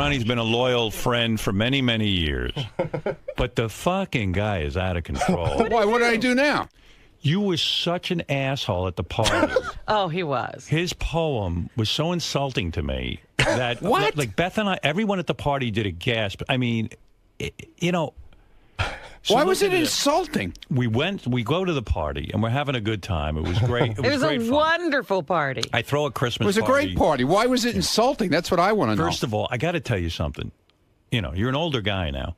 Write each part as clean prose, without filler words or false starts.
Ronnie's been a loyal friend for many, many years. But the fucking guy is out of control. Why? What did I do now? You were such an asshole at the party. Oh, he was. His poem was so insulting to me that What? Like Beth and I, everyone at the party did a gasp. I mean, you know. So Why was it insulting? We go to the party, and we're having a good time. It was great. It was great a fun. wonderful party. I throw a Christmas party. It was a great party. Why was it insulting? That's what I want to know. First of all, I got to tell you something. You know, you're an older guy now.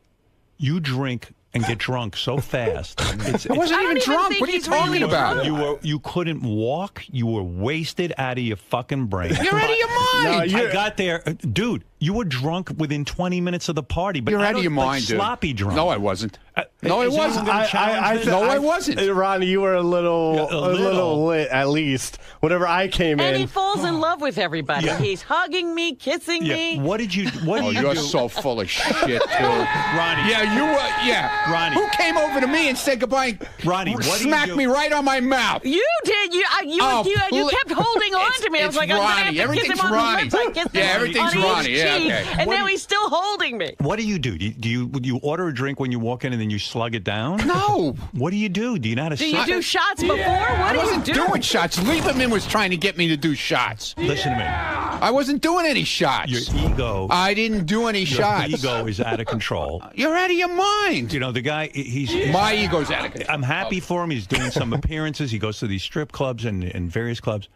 You drink and get drunk so fast. I wasn't even drunk. What are you talking about? You couldn't walk. You were wasted out of your fucking brain. You're out of your mind. I got there. Dude, you were drunk within 20 minutes of the party. But You're out of your mind, dude. Sloppy drunk. No, I wasn't. No, I wasn't. I wasn't. Ronnie, you were a little lit, at least. Whenever I came in. And he falls in love with everybody. Yeah. He's hugging me, kissing me. What did you do? You're so full of shit, too. Ronnie. Yeah, you were. Yeah. Ronnie. Who came over to me and said goodbye? Ronnie, what smacked me right on my mouth. You did. You kept holding on to me. I was like, I'm going to have to kiss him on Ronnie. the lips. I kissed him everything's on Ronnie. each Yeah, cheek, okay. and now he's still holding me. What do? Do you order a drink when you walk in and then you slug it down? No. What do you do? Do you know how to Do you do shots before? What do you wasn't do? doing shots. Lieberman was trying to get me to do shots. Listen to me. I wasn't doing any shots. Your ego. I didn't do any shots. Your ego is out of control. You're out of your mind. You know, the guy, he's My ego's out of control. I'm happy for him. He's doing some appearances. He goes to these strip clubs and various clubs.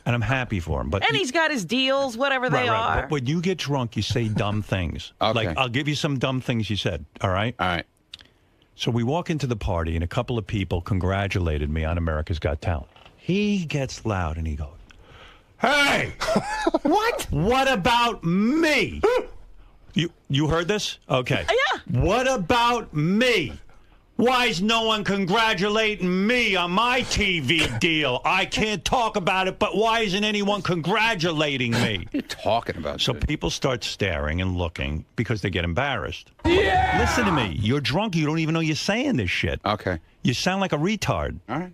And I'm happy for him. But And he's got his deals, whatever they are. But when you get drunk, you say dumb things. Okay. Like, I'll give you some dumb things you said. All right? All right. So we walk into the party, and a couple of people congratulated me on America's Got Talent. He gets loud, and he goes, "Hey! What? What about me?" You heard this? Okay. Yeah. What about me? Why is no one congratulating me on my TV deal? I can't talk about it, but why isn't anyone congratulating me? What are you talking about? So people start staring and looking because they get embarrassed. Yeah! Listen to me. You're drunk. You don't even know you're saying this shit. Okay. You sound like a retard. All right.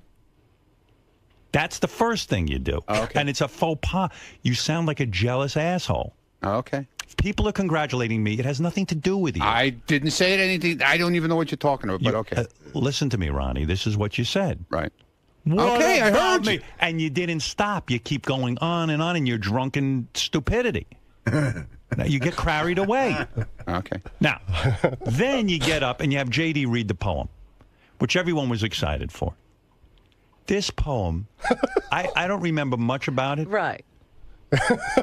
That's the first thing you do. Okay. And it's a faux pas. You sound like a jealous asshole. Okay. If people are congratulating me, it has nothing to do with you. I didn't say anything. I don't even know what you're talking about, but okay. Listen to me, Ronnie. This is what you said. Right. What Okay, I about heard me? you. And you didn't stop. You keep going on in your drunken stupidity. Now, you get carried away. Okay. Now, then you get up and you have JD read the poem, which everyone was excited for. This poem, I don't remember much about it. Right.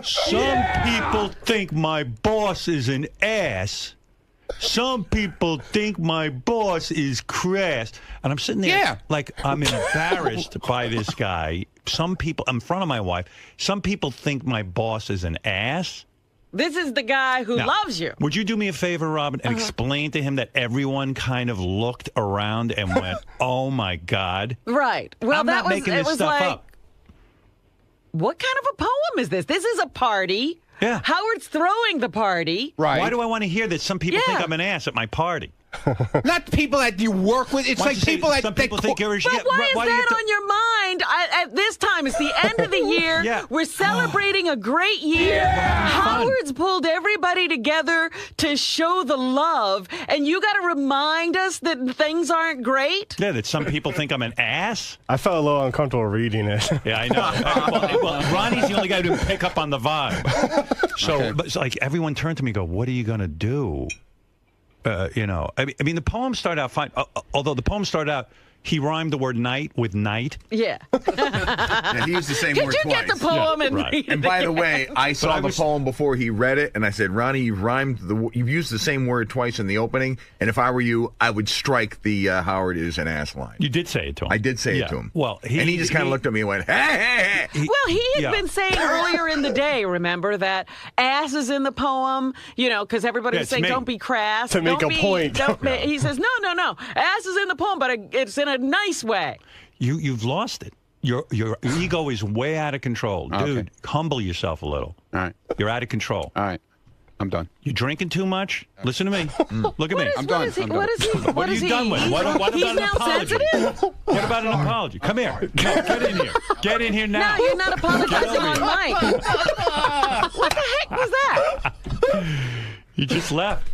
Some people think my boss is an ass. Some people think my boss is crass. And I'm sitting there like I'm embarrassed by this guy. Some people, in front of my wife, some people think my boss is an ass. This is the guy who loves you. Would you do me a favor, Robin, and explain to him that everyone kind of looked around and went, "Oh, my God." Right. Well, I'm not making this stuff up. What kind of a poem is this? This is a party. Yeah. Howard's throwing the party. Right. Why do I want to hear that some people think I'm an ass at my party? Not people that you work with. It's Why like don't you people say that some people think you're a But why is that on your mind at this time? It's the end of the year. Yeah. We're celebrating a great year. Howard's pulled everybody together to show the love, and you got to remind us that things aren't great? Yeah, that some people think I'm an ass? I felt a little uncomfortable reading it. Yeah, I know. well, Ronnie's the only guy who didn't pick up on the vibe. So, but it's like everyone turned to me and go, "What are you going to do?" You know, I mean, the poem started out fine. Although the poem started out, he rhymed the word night with night. Yeah. Yeah, he used the same word Could you twice. get the poem and right. read And it by the again? way, I saw the poem before he read it, and I said, "Ronnie, you've used the same word twice in the opening, and if I were you, I would strike the Howard is an ass line." You did say it to him. I did say it to him. Well, and he just kind of looked at me and went, "Hey, hey, hey." Well, he had been saying earlier in the day, remember, that ass is in the poem, you know, because everybody was saying, me. "Don't be crass." To make a point. He says, no. Ass is in the poem, but it's in a nice way. You've lost it. Your ego is way out of control. Dude, humble yourself a little. All right. You're out of control. All right. I'm done. You're drinking too much? Listen to me. Look at me. I'm done. What are you done with? What about He's an now apology? sensitive? What about an apology? Come here. No, get in here. Get in here now. No, you're not apologizing on mic. What the heck was that? He just left.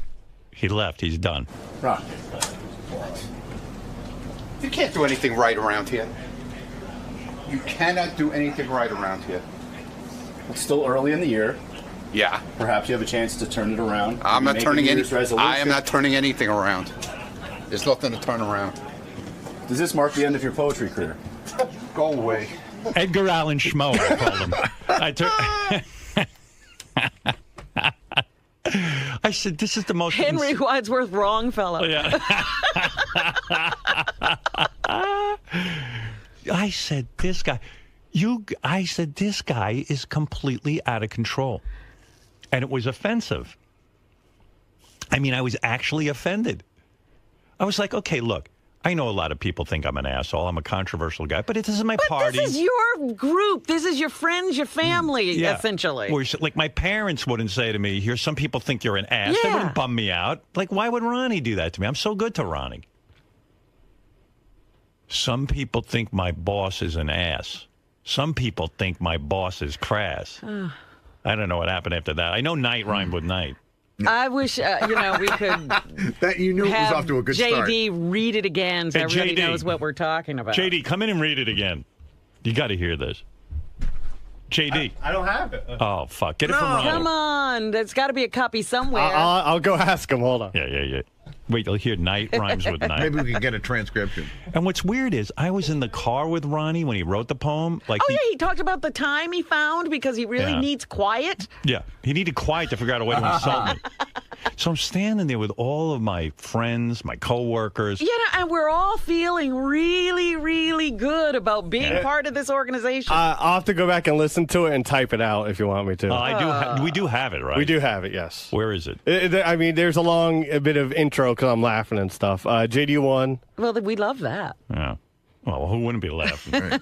He left. He's done. Ron, you can't do anything right around here. You cannot do anything right around here. It's still early in the year. Yeah. Perhaps you have a chance to turn it around. I'm not turning anything. I am not turning anything around. There's nothing to turn around. Does this mark the end of your poetry career? Go away. Edgar Allan Schmo, I called him. I said, this is the most... Henry Wadsworth Wrongfellow. Yeah. I said, this guy... I said, this guy is completely out of control. And it was offensive. I mean, I was actually offended. I was like, okay, look, I know a lot of people think I'm an asshole. I'm a controversial guy, but this is my party. This is your group. This is your friends, your family, essentially. Or, like, my parents wouldn't say to me, here, some people think you're an ass. They wouldn't bum me out. Like, why would Ronnie do that to me? I'm so good to Ronnie. Some people think my boss is an ass. Some people think my boss is crass. I don't know what happened after that. I know night rhymed with night. I wish, we could that you knew it was off to a good start. JD read it again so everybody knows what we're talking about. JD, come in and read it again. You got to hear this. JD. I don't have it. Oh, fuck. Get it from Ronnie. Come on. There's got to be a copy somewhere. I'll go ask him. Hold on. Yeah. Wait, you'll hear night rhymes with night. Maybe we can get a transcription. And what's weird is I was in the car with Ronnie when he wrote the poem. Like, he talked about the time he found because he really needs quiet. Yeah, he needed quiet to figure out a way to insult me. So I'm standing there with all of my friends, my coworkers. Yeah, and we're all feeling really, really good about being part of this organization. I'll have to go back and listen to it and type it out if you want me to. We do have it, right? We do have it, yes. Where is it? I mean, there's a bit of intro because I'm laughing and stuff. JD1. Well, we love that. Yeah. Well, who wouldn't be laughing?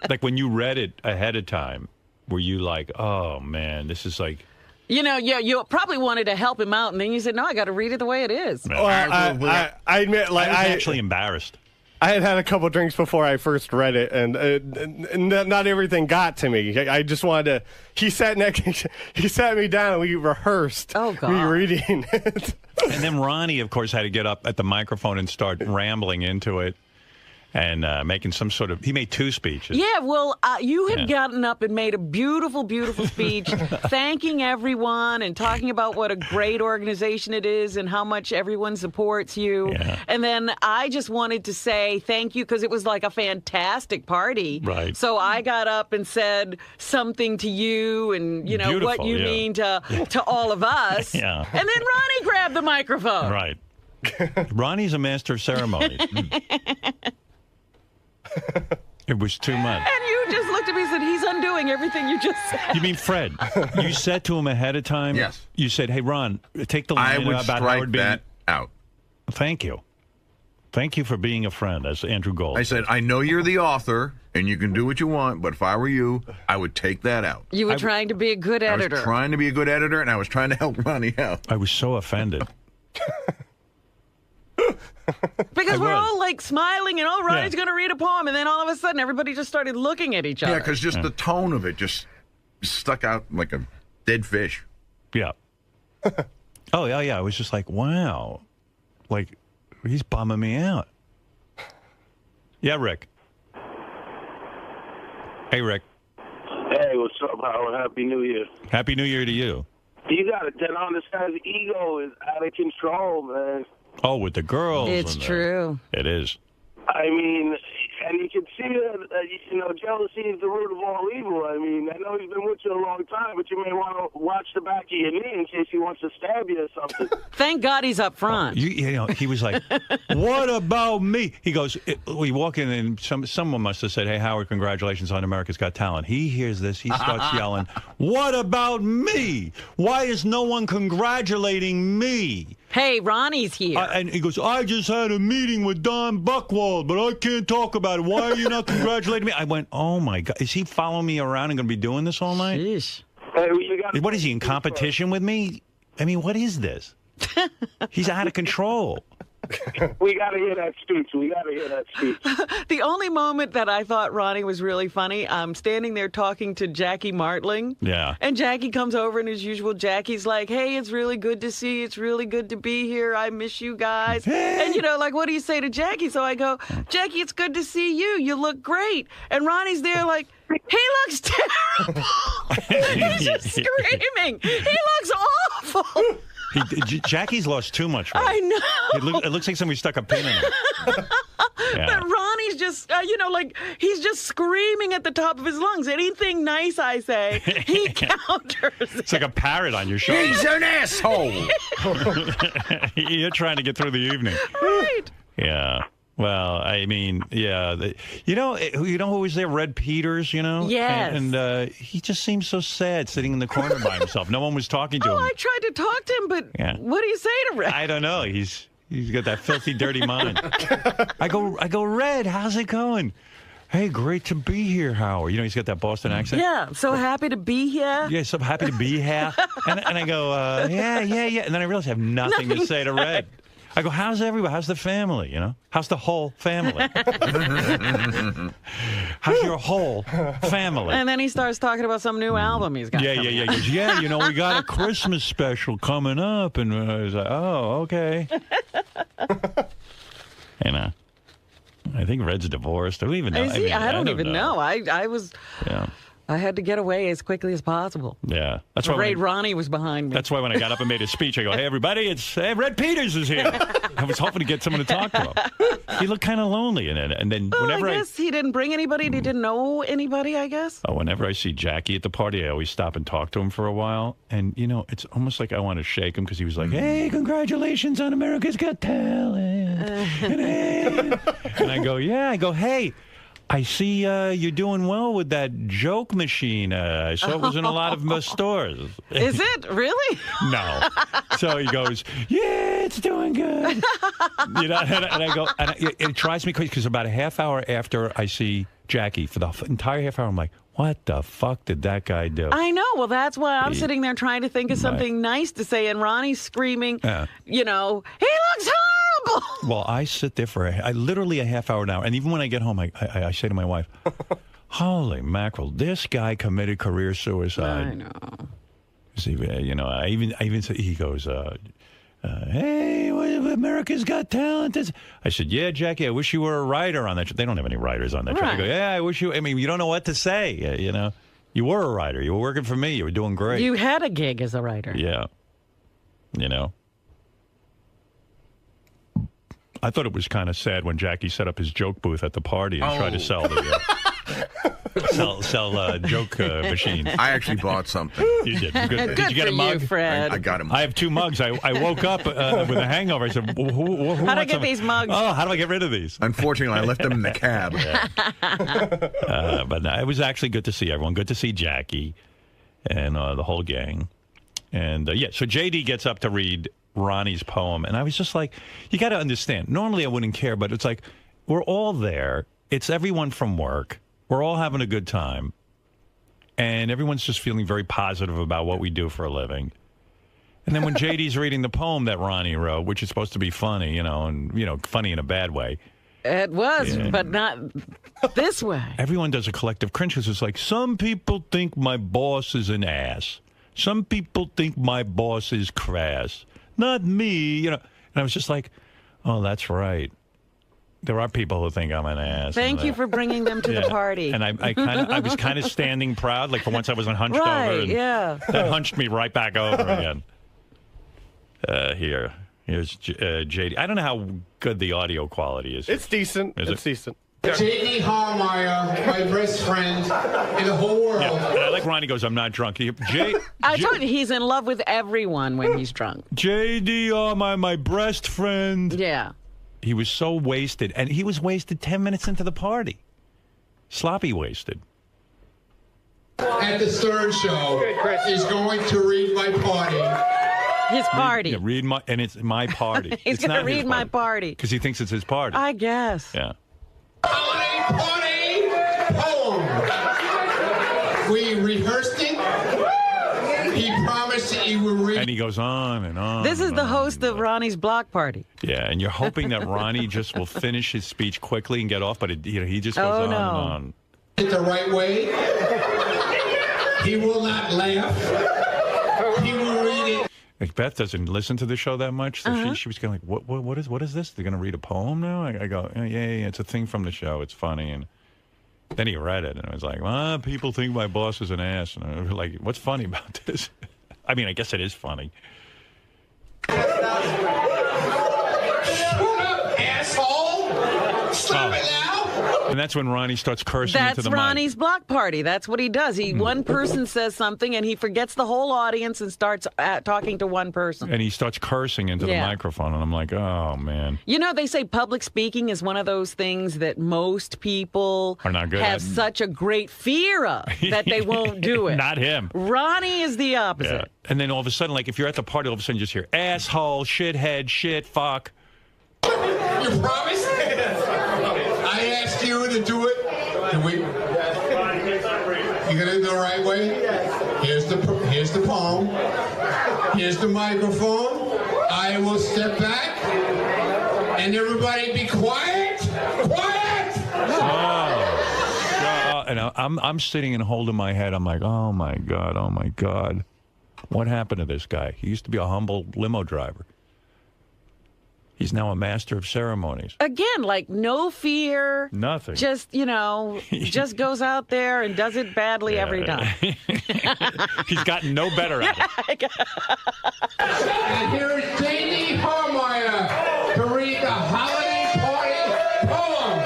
Like when you read it ahead of time, were you like, oh, man, this is like... you probably wanted to help him out, and then you said, no, I got to read it the way it is. Well, I admit, like, I was actually embarrassed. I had a couple drinks before I first read it, and not everything got to me. I just wanted to... He sat me down, and we rehearsed me reading it. And then Ronnie, of course, had to get up at the microphone and start rambling into it. And making some sort of... He made 2 speeches. Yeah, well, you had gotten up and made a beautiful, beautiful speech thanking everyone and talking about what a great organization it is and how much everyone supports you. Yeah. And then I just wanted to say thank you because it was like a fantastic party. Right. So I got up and said something to you and, beautiful, what you mean to all of us. Yeah. And then Ronnie grabbed the microphone. Right. Ronnie's a master of ceremonies. It was too much. And you just looked at me and said, he's undoing everything you just said. You mean Fred? You said to him ahead of time? Yes. You said, hey, Ron, take the line about Howard being... that out. Thank you. Thank you for being a friend, as Andrew Gold I said, I know you're the author, and you can do what you want, but if I were you, I would take that out. You were trying to be a good editor. I was trying to be a good editor, and I was trying to help Ronnie out. I was so offended. Because we're all like smiling and Ronnie's going to read a poem, and then all of a sudden everybody just started looking at each other. Yeah, because just the tone of it just stuck out like a dead fish. Yeah. Oh, yeah. I was just like, wow. Like, he's bumming me out. Yeah, Rick. Hey, Rick. Hey, what's up, Howard? Happy New Year. Happy New Year to you. You got to tell on this guy's ego is out of control, man. Oh, with the girls. It's true. It is. I mean, and you can see that, jealousy is the root of all evil. I mean, I know he's been with you a long time, but you may want to watch the back of your knee in case he wants to stab you or something. Thank God he's up front. He was like, what about me? He goes, we walk in and someone must have said, hey, Howard, congratulations on America's Got Talent. He hears this. He starts yelling, what about me? Why is no one congratulating me? Hey, Ronnie's here. And he goes, I just had a meeting with Don Buchwald, but I can't talk about it. Why are you not congratulating me? I went, oh, my God. Is he following me around and going to be doing this all night? Sheesh. Hey, what is he, in competition with me? I mean, what is this? He's out of control. We got to hear that speech. The only moment that I thought Ronnie was really funny, I'm standing there talking to Jackie Martling. Yeah. And Jackie comes over, and as usual, Jackie's like, hey, it's really good to see you. It's really good to be here. I miss you guys. And, like, what do you say to Jackie? So I go, Jackie, it's good to see you. You look great. And Ronnie's there like, he looks terrible. He's just screaming. He looks awful. Jackie's lost too much weight. I know. It looks like somebody stuck a pin in him. But Ronnie's just, he's just screaming at the top of his lungs. Anything nice I say, he counters. It's like a parrot on your shoulder. He's an asshole. You're trying to get through the evening. Right. Yeah. Well, I mean, yeah. You know who was there? Red Peters, Yes. And he just seemed so sad sitting in the corner by himself. No one was talking to him. I tried to talk to him, but what do you say to Red? I don't know. He's got that filthy, dirty mind. I go, Red, how's it going? Hey, great to be here, Howard. He's got that Boston accent. Yeah, so happy to be here. Yeah, so happy to be here. And I go, yeah. And then I realize I have nothing to say to Red. I go, how's everybody? How's the family? How's the whole family? How's your whole family? And then he starts talking about some new album he's got. Yeah. He goes, we got a Christmas special coming up. And I was like, oh, okay. I think Red's divorced. Who even knows? I don't even know. I was... Yeah. I had to get away as quickly as possible. Yeah. That's why Ronnie was behind me. That's why when I got up and made a speech, I go, hey, everybody, Red Peters is here. I was hoping to get someone to talk to him. He looked kind of lonely. And then whenever I guess he didn't bring anybody. He didn't know anybody, I guess. Oh, whenever I see Jackie at the party, I always stop and talk to him for a while. And, it's almost like I want to shake him because he was like, hey, congratulations on America's Got Talent. And I go, hey. I see you're doing well with that joke machine. I saw it was in a lot of stores. Is it? Really? No. So he goes, yeah, it's doing good. And I go, it drives me crazy because about a half hour after I see Jackie, for the entire half hour, I'm like, what the fuck did that guy do? I know. Well, that's why I'm sitting there trying to think of something nice to say, and Ronnie's screaming, he looks horrible. Well, I sit there for literally a half hour now, and even when I get home, I say to my wife, holy mackerel, this guy committed career suicide. I know. See, I even say, he goes, hey, America's Got Talent. I said, yeah, Jackie, I wish you were a writer on that show. They don't have any writers on that show. I go, yeah, I wish you, you don't know what to say, You were a writer. You were working for me. You were doing great. You had a gig as a writer. Yeah. I thought it was kind of sad when Jackie set up his joke booth at the party and tried to sell the joke machine. I actually bought something. You did. Good. Did you get a mug? You, Fred. I got him. I have 2 mugs. I woke up with a hangover. I said, who how do I get these mugs? Oh, how do I get rid of these? Unfortunately, I left them in the cab. But no, it was actually good to see everyone. Good to see Jackie and the whole gang. And so JD gets up to read Ronnie's poem, and I was just like, you got to understand, normally I wouldn't care, but it's like, we're all there. It's everyone from work. We're all having a good time, and everyone's just feeling very positive about what we do for a living. And then when JD's reading the poem that Ronnie wrote, which is supposed to be funny, and funny in a bad way. It was, but not this way. Everyone does a collective cringe because it's like, some people think my boss is an ass. Some people think my boss is crass. Not me, And I was just like, oh, that's right. There are people who think I'm an ass. Thank you for bringing them to the party. And I was kind of standing proud, like for once I wasn't hunched over. And that hunched me right back over again. Here's JD. I don't know how good the audio quality is. It's decent. It's decent. J.D. Hallmeyer, my best friend in the whole world. Yeah, and I like Ronnie goes, I'm not drunk. I told you, he's in love with everyone when he's drunk. J.D. Hallmeyer, my best friend. Yeah. He was so wasted, and he was wasted 10 minutes into the party. Sloppy wasted. At the Stern Show is going to read my party. His party. And it's my party. He's going to read my party. Because he thinks it's his party. I guess. Yeah. Party poem. We rehearsed it. He promised that he would read. And he goes on and on. This is the host of Ronnie's block party. Yeah, and you're hoping that Ronnie just will finish his speech quickly and get off, but he just goes on and on. The right way. He will not laugh. He will read it. Like Beth doesn't listen to the show that much, so she was kind of like, what is this? They're going to read a poem now? I go, yeah, it's a thing from the show. It's funny. And then he read it, and I was like, people think my boss is an ass. And I was like, what's funny about this? I mean, I guess it is funny. Shut up, asshole! Stop it now! And that's when Ronnie starts cursing into the mic. That's Ronnie's block party. That's what he does. One person says something, and he forgets the whole audience and starts talking to one person. And he starts cursing into the microphone, and I'm like, oh, man. You know, they say public speaking is one of those things that most people are not good have such a great fear of that they won't do it. Not him. Ronnie is the opposite. Yeah. And then all of a sudden, like if you're at the party, all of a sudden you just hear asshole, shithead, shit, fuck. You promise? I asked you to do it. You gonna do it the right way? Here's the poem. Here's the microphone. I will step back, and everybody be quiet. Quiet. And I'm sitting and holding my head. I'm like, oh my god, what happened to this guy? He used to be a humble limo driver. He's now a master of ceremonies. Again, like no fear. Nothing. Just, just goes out there and does it badly every time. He's gotten no better at it. And here's J.D. Harmeyer to read the holiday party poem.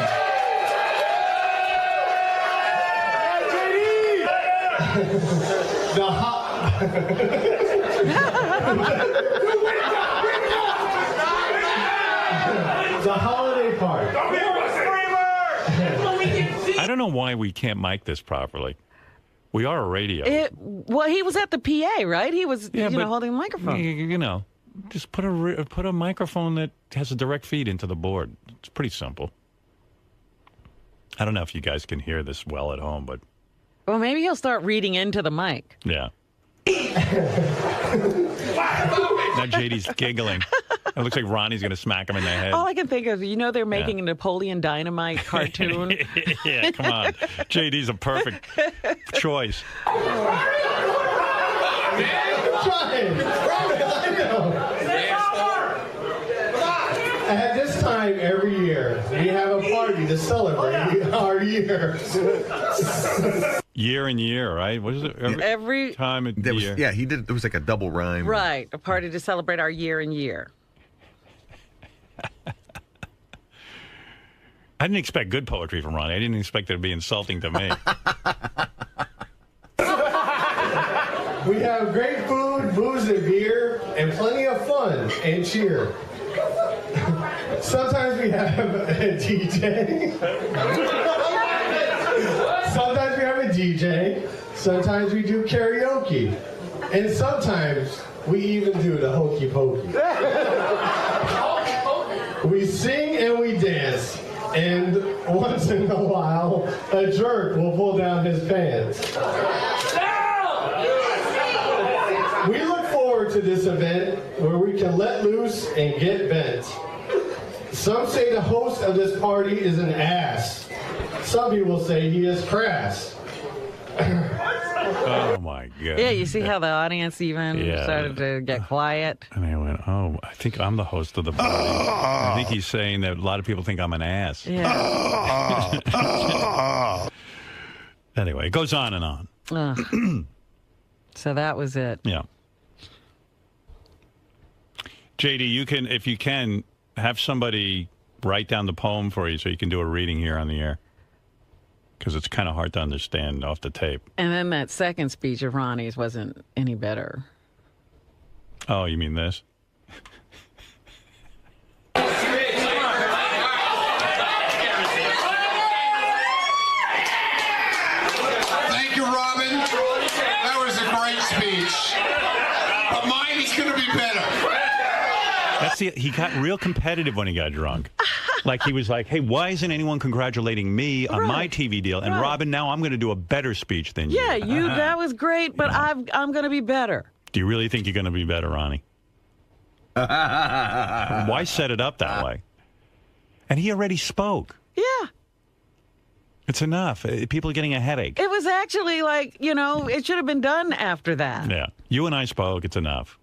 The holiday party. I don't know why we can't mic this properly. We are a radio. Well, he was at the PA, right? He was, holding a microphone. Just put a microphone that has a direct feed into the board. It's pretty simple. I don't know if you guys can hear this well at home, but... Well, maybe he'll start reading into the mic. Yeah. Now JD's giggling. It looks like Ronnie's going to smack him in the head. All I can think of, they're making a Napoleon Dynamite cartoon. Yeah, come on. JD's a perfect choice. At this time every year, we have a party to celebrate our year. Year and year, right? What is it? Every time of the year. Yeah, he did. It was like a double rhyme. Right, a party to celebrate our year and year. I didn't expect good poetry from Ronnie. I didn't expect it to be insulting to me. We have great food, booze, and beer, and plenty of fun and cheer. Sometimes we have a DJ. Sometimes we have a DJ. Sometimes we do karaoke. And sometimes we even do the hokey pokey. We sing and we dance. And once in a while, a jerk will pull down his pants. We look forward to this event where we can let loose and get bent. Some say the host of this party is an ass. Some people say he is crass. Oh, my God. Yeah, you see how the audience even started to get quiet? And I went, I think I'm the host of the party. I think he's saying that a lot of people think I'm an ass. Yeah. Anyway, it goes on and on. So that was it. Yeah. JD, you can, if you can, have somebody write down the poem for you so you can do a reading here on the air. Because it's kind of hard to understand off the tape. And then that second speech of Ronnie's wasn't any better. Oh, you mean this? Thank you, Robin. That was a great speech. But mine is going to be better. He got real competitive when he got drunk. Like he was like, hey, why isn't anyone congratulating me on my TV deal? And Robin, now I'm going to do a better speech than you. Yeah, that was great, but I'm going to be better. Do you really think you're going to be better, Ronnie? Why set it up that way? And he already spoke. Yeah. It's enough. People are getting a headache. It was actually like, it should have been done after that. Yeah. You and I spoke. It's enough.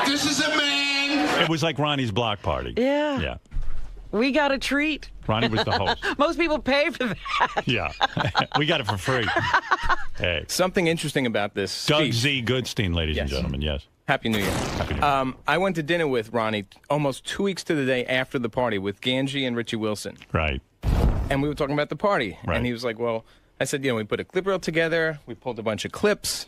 This is a man. It was like Ronnie's block party. Yeah. Yeah. We got a treat. Ronnie was the host. Most people pay for that. Yeah. We got it for free. Hey. Something interesting about this Doug speech. Z. Goodstein, ladies and gentlemen. Yes. Happy New Year. Happy New Year. I went to dinner with Ronnie almost 2 weeks to the day after the party with Ganji and Richie Wilson. Right. And we were talking about the party. Right. And he was like, well, I said, we put a clip reel together. We pulled a bunch of clips.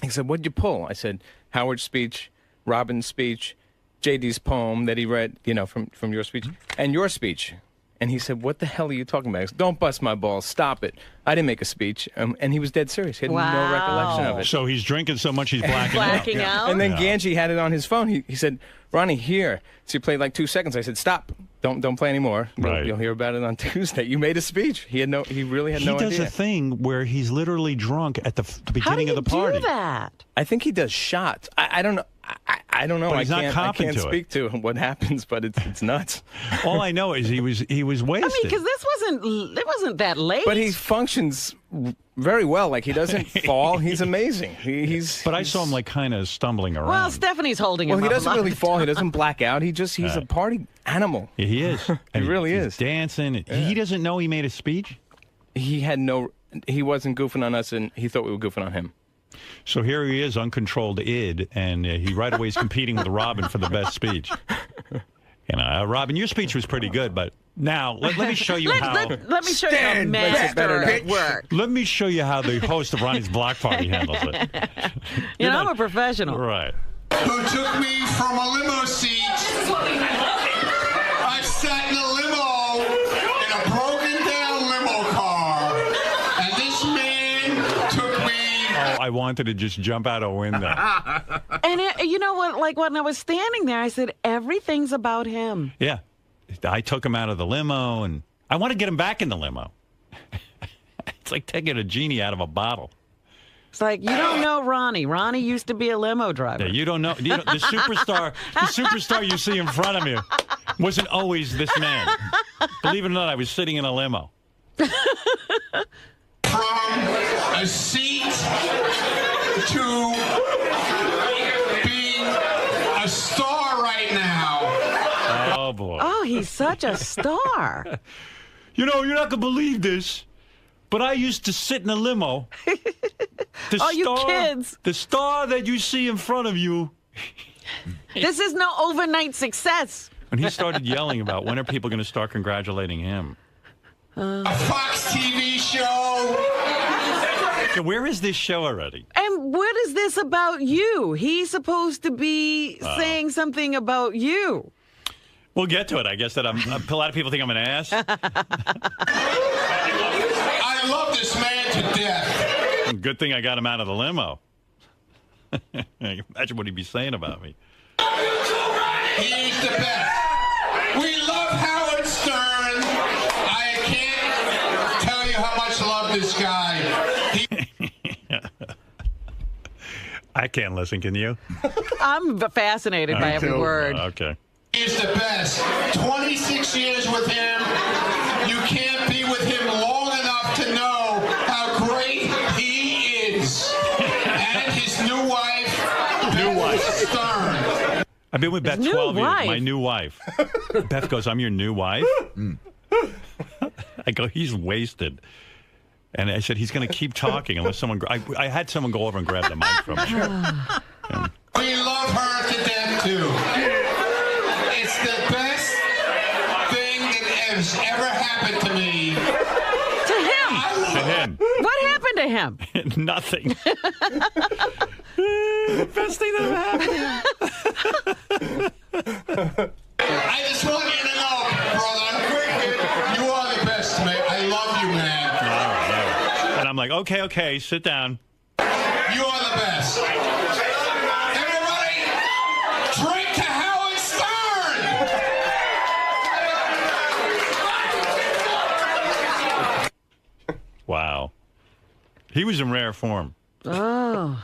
He said, what'd you pull? I said, Howard's speech, Robin's speech, JD's poem that he read, from your speech, and your speech. And he said, what the hell are you talking about? I said, don't bust my balls. Stop it. I didn't make a speech. And he was dead serious. He had no recollection of it. So he's drinking so much he's blacking out. And then Ganji had it on his phone. He said, Ronnie, here. So he played like 2 seconds. I said, stop. Don't play anymore. Right. You'll hear about it on Tuesday. You made a speech. He really had no idea. He does a thing where he's literally drunk at the beginning of the party. How do you do that? I think he does shots. I don't know. I don't know. But he's not I can't speak to what happens, but it's nuts. All I know is he was wasted. I mean, because it wasn't that late. But he functions very well. Like, he doesn't fall. He's amazing. But I saw him like kind of stumbling around. Well, Stephanie's holding him Well, he up doesn't a lot really of fall. He doesn't black out. He's a party animal. Yeah, he is. He really is. Dancing. Yeah. He doesn't know he made a speech? He wasn't goofing on us, and he thought we were goofing on him. So here he is, uncontrolled id, and he right away is competing with Robin for the best speech. Robin, your speech was pretty good, but now let me show you how. Let me show you how master at work. Let me show you how the host of Ronnie's Block Party handles it. I'm a professional. Right. Who took me from a limo seat. I sat in a limo in a broken down limo car, and this man took me. Oh, I wanted to just jump out a window. And you know what? Like, when I was standing there, I said, everything's about him. Yeah. I took him out of the limo, and I want to get him back in the limo. It's like taking a genie out of a bottle. It's like, you don't know Ronnie. Ronnie used to be a limo driver. Yeah, you don't know. The superstar you see in front of you wasn't always this man. Believe it or not, I was sitting in a limo. From a seat to being a star right now. Oh, boy. Oh, he's such a star. You're not going to believe this, but I used to sit in a limo. You kids. The star that you see in front of you. This is no overnight success. And he started yelling about when are people going to start congratulating him. A Fox TV show. So where is this show already? And what is this about you? He's supposed to be saying something about you. We'll get to it. I guess that a lot of people think I'm an ass. I love this man to death. Good thing I got him out of the limo. Imagine what he'd be saying about me. He's the best. We love Howard Stern. I can't tell you how much I love this guy. I can't listen. Can you? I'm fascinated by every word. Okay. He's the best. 26 years with him. You can't be with him long enough to know how great he is. And his new wife, Stern. I've been with Beth 12 years. My new wife. Beth goes, I'm your new wife? I go, he's wasted. And I said, he's going to keep talking unless someone... I had someone go over and grab the mic from him. We love her to death, too. It's the best thing that has ever happened to me. To him. What happened to him? Nothing. Best thing that happened. I just want you to know, brother, you are the best, man. I love you, man. All right. And I'm like, okay, sit down. You are the best. Everybody, drink to Howard Stern! Wow. He was in rare form. Oh.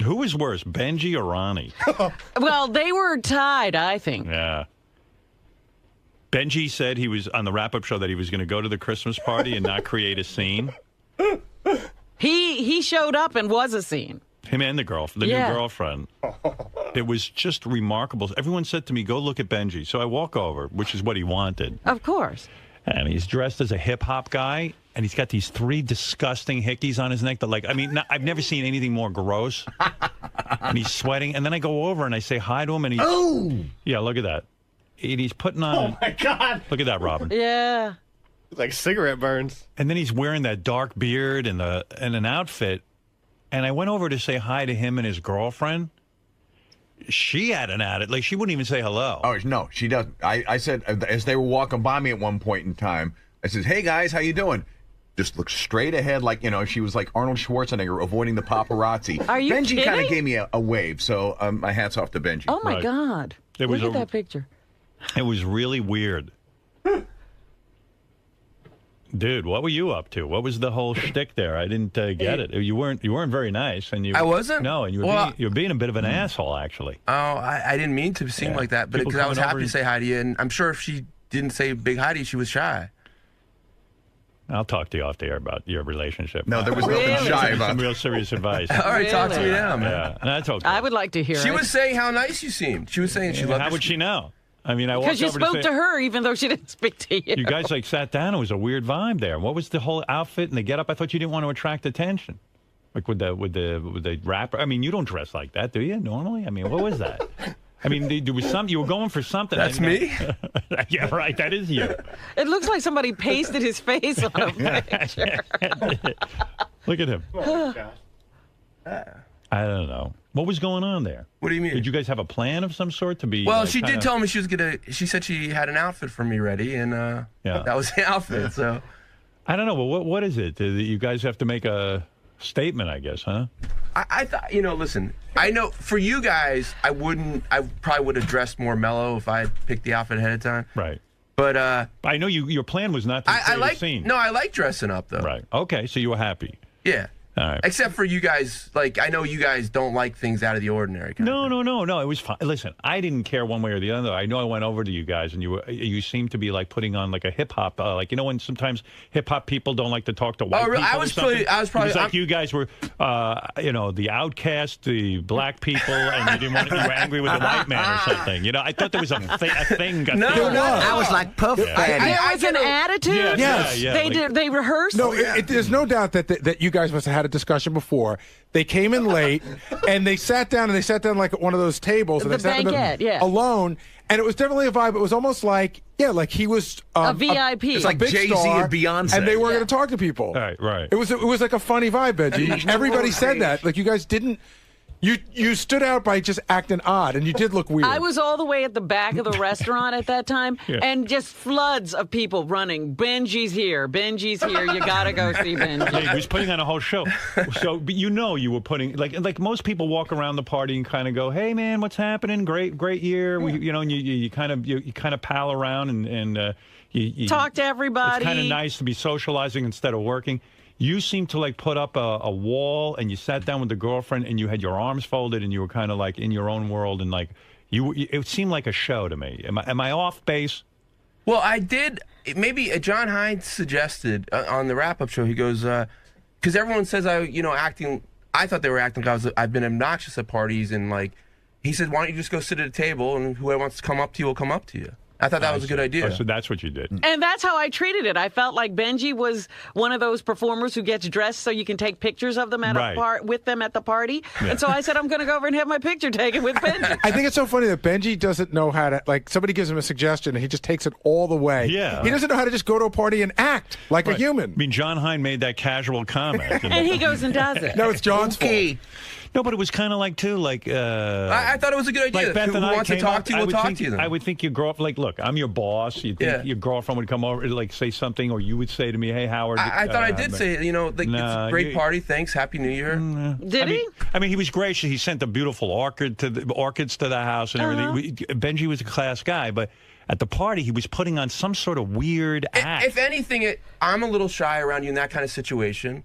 Who was worse, Benji or Ronnie? Well, they were tied, I think. Yeah. Benji said he was on the wrap-up show that he was going to go to the Christmas party and not create a scene. He showed up and was a scene. Him and the girlfriend, new girlfriend. It was just remarkable. Everyone said to me, go look at Benji. So I walk over, which is what he wanted. Of course. And he's dressed as a hip-hop guy, and he's got these 3 disgusting hickeys on his neck that, like, I mean, I've never seen anything more gross. And he's sweating. And then I go over and I say hi to him, and he's... Oh! Yeah, look at that. And he's putting on... Oh, my God. Look at that, Robin. Yeah. It's like cigarette burns. And then he's wearing that dark beard and an outfit. And I went over to say hi to him and his girlfriend. She had an attitude. Like, she wouldn't even say hello. Oh, no, she doesn't. I said, as they were walking by me at one point in time, I said, hey, guys, how you doing? Just looked straight ahead like, you know, she was like Arnold Schwarzenegger avoiding the paparazzi. Are you Benji kidding? kind of gave me a wave, so my hat's off to Benji. Oh, my God. Look at that picture. It was really weird. Dude, what were you up to? What was the whole shtick there? I didn't get it. You weren't very nice, and you. I wasn't. No, and you were being a bit of an asshole, actually. Oh, I didn't mean to seem like that, but because I was happy to say hi to you, and I'm sure if she didn't say big hi to you, she was shy. I'll talk to you off the air about your relationship. No, there was nothing shy about. Some real serious advice. All right, talk to me now, man. Yeah, that's okay. I would like to hear it. She was saying how nice you seemed. She was saying she loved. How would she know? I mean, I walked because you over spoke to her, even though she didn't speak to you. You guys like sat down. It was a weird vibe there. What was the whole outfit and the getup? I thought you didn't want to attract attention, like with the rapper. I mean, you don't dress like that, do you? Normally, I mean, what was that? I mean, there was some. You were going for something. That's me. Yeah, right. That is you. It looks like somebody pasted his face on a picture. Look at him. Oh, gosh. I don't know. What was going on there? What do you mean? Did you guys have a plan of some sort to be? Well, she did tell me she was gonna. She said she had an outfit for me ready, and that was the outfit. So I don't know. But what is it? You guys have to make a statement, I guess, huh? I thought, listen. I know for you guys, I probably would have dressed more mellow if I had picked the outfit ahead of time. Right. But I know your plan was not to create a scene. No, I like dressing up though. Right. Okay. So you were happy. Yeah. All right. Except for you guys, like, I know you guys don't like things out of the ordinary. No. It was fine. Listen, I didn't care one way or the other. I know I went over to you guys, and you seemed to be like putting on like a hip hop, like when sometimes hip hop people don't like to talk to white people. I was probably. It was like you guys were, the outcast, the black people, and you didn't want. You were angry with the white man or something. I thought there was a thing. I was like Puff Daddy. There was an attitude. Yes. They rehearsed. No, there's no doubt that you guys must have had a discussion before. They came in late, and they sat down like at one of those tables, and the they sat banquette, alone. And it was definitely a vibe. It was almost like he was a VIP. It's like Jay-Z and Beyonce, and they weren't going to talk to people. Right. It was like a funny vibe, Benji. Everybody said that. Like you guys didn't. You stood out by just acting odd, and you did look weird. I was all the way at the back of the restaurant at that time, and just floods of people running. Benji's here. You gotta go see Benji. Yeah, he was putting on a whole show. So, but you were putting like most people walk around the party and kind of go, "Hey, man, what's happening? Great year." Yeah. And you kind of pal around and you talk to everybody. It's kind of nice to be socializing instead of working. You seemed to like put up a wall, and you sat down with the girlfriend, and you had your arms folded, and you were kind of like in your own world, and like it seemed like a show to me. Am I off base? Well, I did. Maybe John Hines suggested on the wrap-up show. He goes, because everyone says acting. I thought they were acting because I've been obnoxious at parties, and like he said, why don't you just go sit at a table, and whoever wants to come up to you will come up to you. I thought that was a good idea. Oh, so that's what you did. And that's how I treated it. I felt like Benji was one of those performers who gets dressed so you can take pictures of them with them at the party. Yeah. And so I said, I'm going to go over and have my picture taken with Benji. I think it's so funny that Benji doesn't know how to, like, somebody gives him a suggestion and he just takes it all the way. Yeah. He doesn't know how to just go to a party and act like a human. I mean, John Hine made that casual comment. And he goes and does it. No, it's John's fault. No, but it was kind of like, too, like... I thought it was a good idea. Like Beth who wants to talk to you will talk to you then. I would think your girlfriend... Like, look, I'm your boss. You'd think your girlfriend would come over, like, say something, or you would say to me, hey, Howard... I thought I did say, it's a great party, thanks, Happy New Year. Did he? I mean, he was gracious. He sent a beautiful orchids to the house and everything. Benji was a class guy, but... At the party, he was putting on some sort of weird act. If anything, I'm a little shy around you in that kind of situation.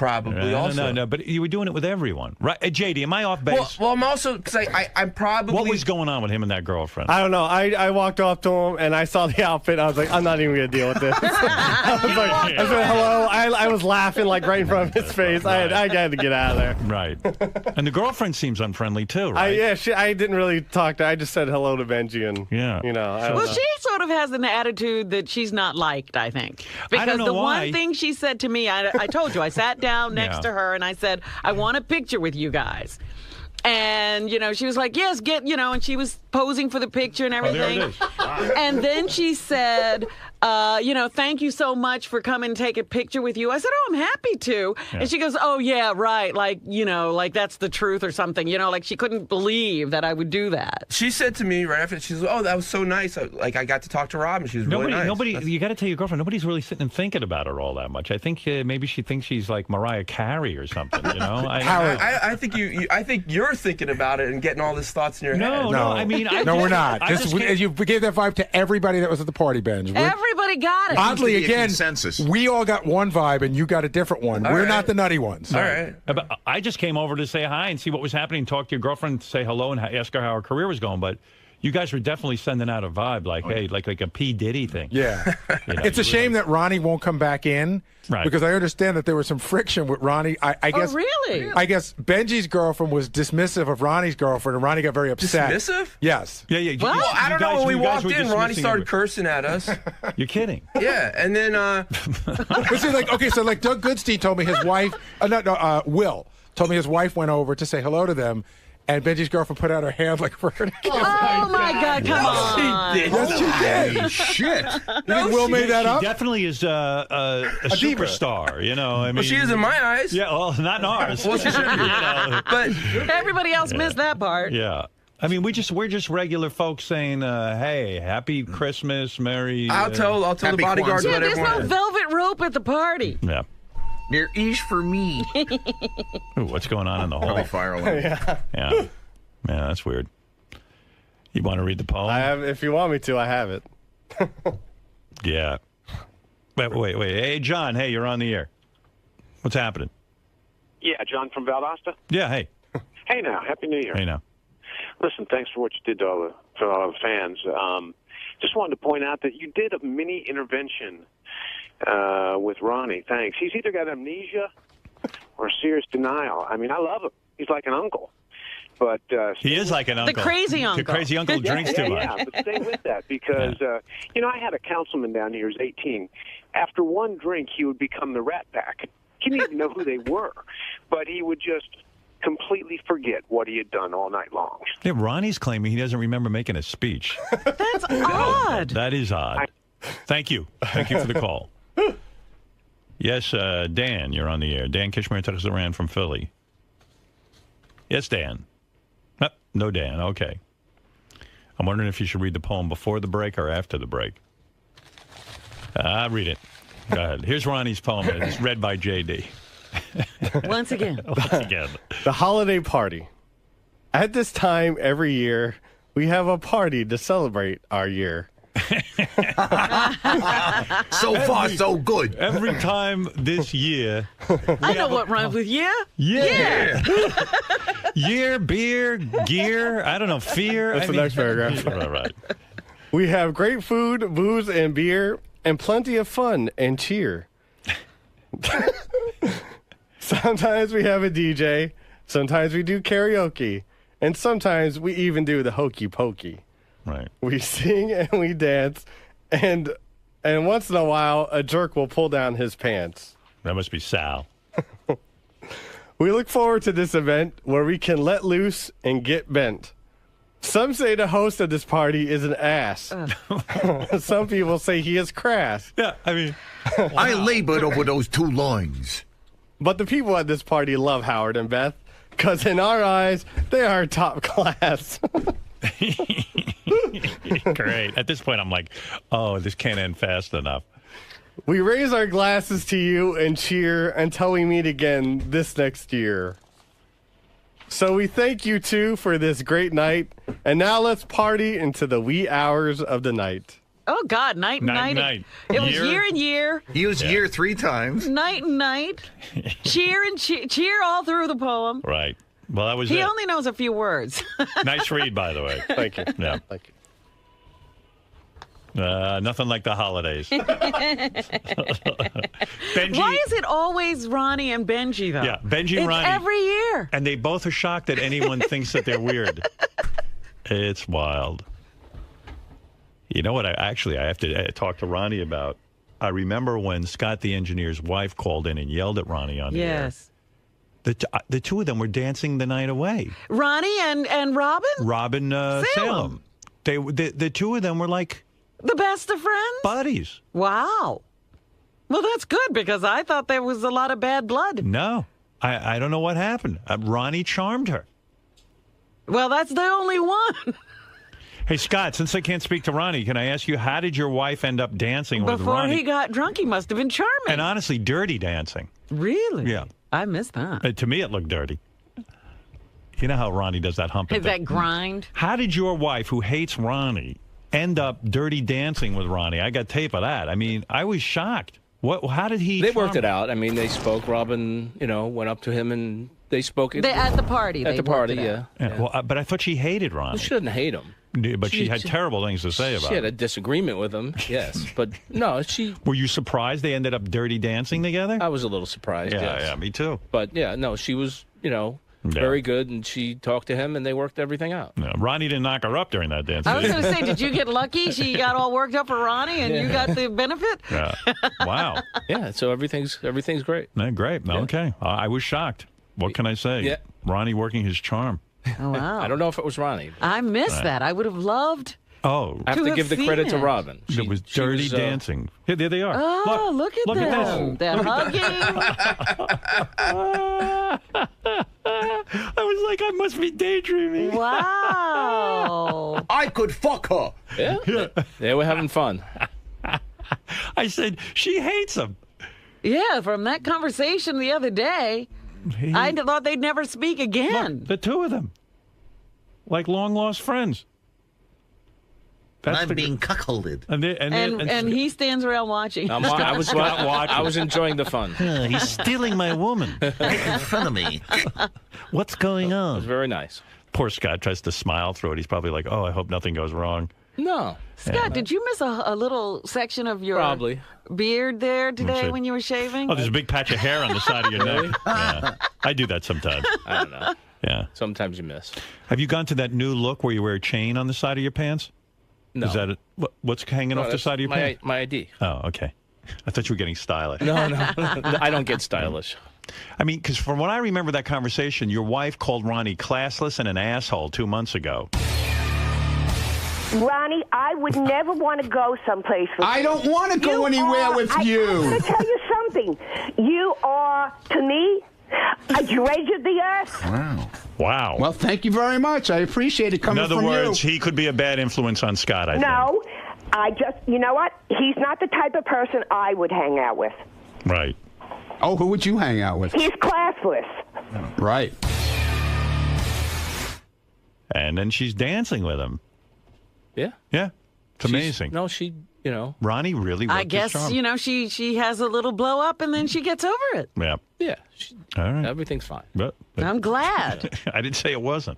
probably also. No, but you were doing it with everyone, right? JD, am I off base? Well, I'm also because I'm probably. What was going on with him and that girlfriend? I don't know. I walked up to him and I saw the outfit. I was like, I'm not even gonna deal with this. I said hello. I was laughing like right in front of his face. Right. I had to get out of there. Right. And the girlfriend seems unfriendly too, right? I didn't really talk to her. I just said hello to Benji and you know. I don't know. She sort of has an attitude that she's not liked, I think. Because I don't know the why. one thing she said to me, I told you, I sat down next to her and I said, I want a picture with you guys. And, you know, she was like, yes, and she was posing for the picture and everything. There it is. And then she said, thank you so much for coming and take a picture with you. I said, I'm happy to. Yeah. And she goes, oh, yeah, right. Like, that's the truth or something. Like she couldn't believe that I would do that. She said to me right after, she said, oh, that was so nice. I got to talk to Rob and she was really nice. You got to tell your girlfriend, nobody's really sitting and thinking about her all that much. I think maybe she thinks she's like Mariah Carey or something, Howard, I think I think you're thinking about it and getting all these thoughts in your head. No, I mean, we're not. You gave that vibe to everybody that was at the party, Benj. Everybody got it. Oddly, again, we all got one vibe and you got a different one. We're not the nutty ones. All right. But I just came over to say hi and see what was happening, talk to your girlfriend, say hello, and ask her how her career was going. But you guys were definitely sending out a vibe like, hey, like a P. Diddy thing. Yeah. It's a shame that Ronnie won't come back in. Right. Because I understand that there was some friction with Ronnie. I guess. Oh, really? I guess Benji's girlfriend was dismissive of Ronnie's girlfend, and Ronnie got very upset. Dismissive? Yes. Yeah. Well, I don't know. When we walked in, Ronnie started cursing at us. You're kidding. Yeah, and then. But see, like Doug Goodstein told me his wife. Will told me his wife went over to say hello to them. And Benji's girlfriend put out her hand like for her to kiss. Oh, my God, come on. Yes, she did. Shit. You think Will made that up? She definitely is a superstar, I mean. Well, she is in my eyes. Yeah, well, not in ours. Well, she should be. But everybody else missed that part. Yeah. I mean, we're just regular folks saying, "Hey, happy Christmas, Merry." I'll tell the bodyguard Yeah, what there's everyone no velvet rope at the party. Yeah. There is for me. Ooh, what's going on in the hall? Holy fire alarm. Yeah, that's weird. You want to read the poem? I have. If you want me to, I have it. Yeah. Wait. Hey, John. Hey, you're on the air. What's happening? Yeah, John from Valdosta. Yeah. Hey. Hey now. Happy New Year. Hey now. Listen, thanks for what you did to all the fans. Just wanted to point out that you did a mini intervention with Ronnie. Thanks. He's either got amnesia or serious denial. I mean, I love him. He's like an uncle. But he is like an uncle. The crazy uncle. The crazy uncle drinks too much. Yeah, but stay with that because, I had a councilman down here who's 18. After one drink, he would become the Rat Pack. He didn't even know who they were, but he would just completely forget what he had done all night long. Yeah, Ronnie's claiming he doesn't remember making a speech. That's odd. That is odd. Thank you. Thank you for the call. Yes, Dan, you're on the air. Dan Kishmer, Texas Ran from Philly. Yes, Dan. No, Dan. Okay. I'm wondering if you should read the poem before the break or after the break. Read it. Go ahead. Here's Ronnie's poem. It's read by JD. Once again. The holiday party. At this time every year, we have a party to celebrate our year. So far, so good. Every time this year. I know what rhymes with year. Yeah. Year, beer, gear, I don't know, fear. That's the next paragraph. Right. We have great food, booze, and beer, and plenty of fun and cheer. Sometimes we have a DJ, sometimes we do karaoke, and sometimes we even do the hokey pokey. Right. We sing and we dance, and once in a while, a jerk will pull down his pants. That must be Sal. We look forward to this event where we can let loose and get bent. Some say the host of this party is an ass. Some people say he is crass. Yeah, I mean... I labored over those two lines. But the people at this party love Howard and Beth, because in our eyes, they are top class. Great. At this point, I'm like, oh, this can't end fast enough. We raise our glasses to you and cheer until we meet again this next year. So we thank you, too, for this great night. And now let's party into the wee hours of the night. Oh, God, night and night. It was year and year. He was year 3 times. Night and night. Cheer and cheer all through the poem. Right. Well, that was He it. only knows a few words. Nice read, by the way. Thank you. Yeah. Thank you. Nothing like the holidays. Benji, Why is it always Ronnie and Benji, though? Yeah, Benji and it's Ronnie. every year. And they both are shocked that anyone thinks that they're weird. It's wild. You know what? I have to talk to Ronnie about. I remember when Scott, the engineer's wife, called in and yelled at Ronnie on the air. Yes. The two of them were dancing the night away. Ronnie and Robin? Robin Salem. The two of them were like the best of friends? Buddies. Wow. Well, that's good because I thought there was a lot of bad blood. No. I don't know what happened. Ronnie charmed her. Well, that's the only one. Hey, Scott, since I can't speak to Ronnie, can I ask you, how did your wife end up dancing with Ronnie? Before he got drunk, he must have been charming. And honestly, dirty dancing. Really? Yeah. I missed that. To me, it looked dirty. You know how Ronnie does that humping? That grind? How did your wife, who hates Ronnie, end up dirty dancing with Ronnie? I got tape of that. I mean, I was shocked. How did he? They worked it out. I mean, they spoke. Robin, went up to him and they spoke. At the party. At the party, yeah. Well, but I thought she hated Ronnie. Well, she didn't hate him. But she had terrible things to say about him. She had a disagreement with him, yes. But no, she... Were you surprised they ended up dirty dancing together? I was a little surprised, yes. Yeah, me too. But yeah, no, she was, very good, and she talked to him, and they worked everything out. Yeah, Ronnie didn't knock her up during that dance. I was going to say, did you get lucky? She got all worked up for Ronnie, and you got the benefit? Yeah. Wow. Yeah, so everything's great. Yeah, great. Yeah. Okay. I was shocked. What can I say? Yeah. Ronnie working his charm. Oh, wow. I don't know if it was Ronnie. I missed that. I would have loved... Oh, I have to give the credit to Robin. It was dirty dancing. Here, there they are. Oh, look at them. They're hugging. I was like, I must be daydreaming. Wow. I could fuck her. Yeah. They were having fun. I said, she hates him. Yeah, from that conversation the other day, I thought they'd never speak again. Look, the two of them. Like long-lost friends. I'm being cuckolded. And he stands around watching. I was enjoying the fun. He's stealing my woman right in front of me. What's going on? It was very nice. Poor Scott tries to smile through it. He's probably like, oh, I hope nothing goes wrong. No. Scott, did you miss a little section of your beard there today when you were shaving? Oh, there's a big patch of hair on the side of your neck. Yeah. I do that sometimes. I don't know. Yeah. Sometimes you miss. Have you gone to that new look where you wear a chain on the side of your pants? No. Is that what's hanging off the side of your pants? My ID. Oh, okay. I thought you were getting stylish. No. I don't get stylish. I mean, because from what I remember that conversation, your wife called Ronnie classless and an asshole 2 months ago. Ronnie, I would never want to go someplace with you. I don't want to go anywhere with you. I'm going to tell you something. You are, to me, a dredge of the earth. Wow. Well, thank you very much. I appreciate it coming from you. In other words, he could be a bad influence on Scott, I think. No, you know what? He's not the type of person I would hang out with. Right. Oh, who would you hang out with? He's classless. Right. And then she's dancing with him. Yeah. Yeah. It's amazing. She, Ronnie really worked I guess, his charm. she has a little blow up and then she gets over it. Yeah. Yeah. All right. Everything's fine. But I'm glad. I didn't say it wasn't.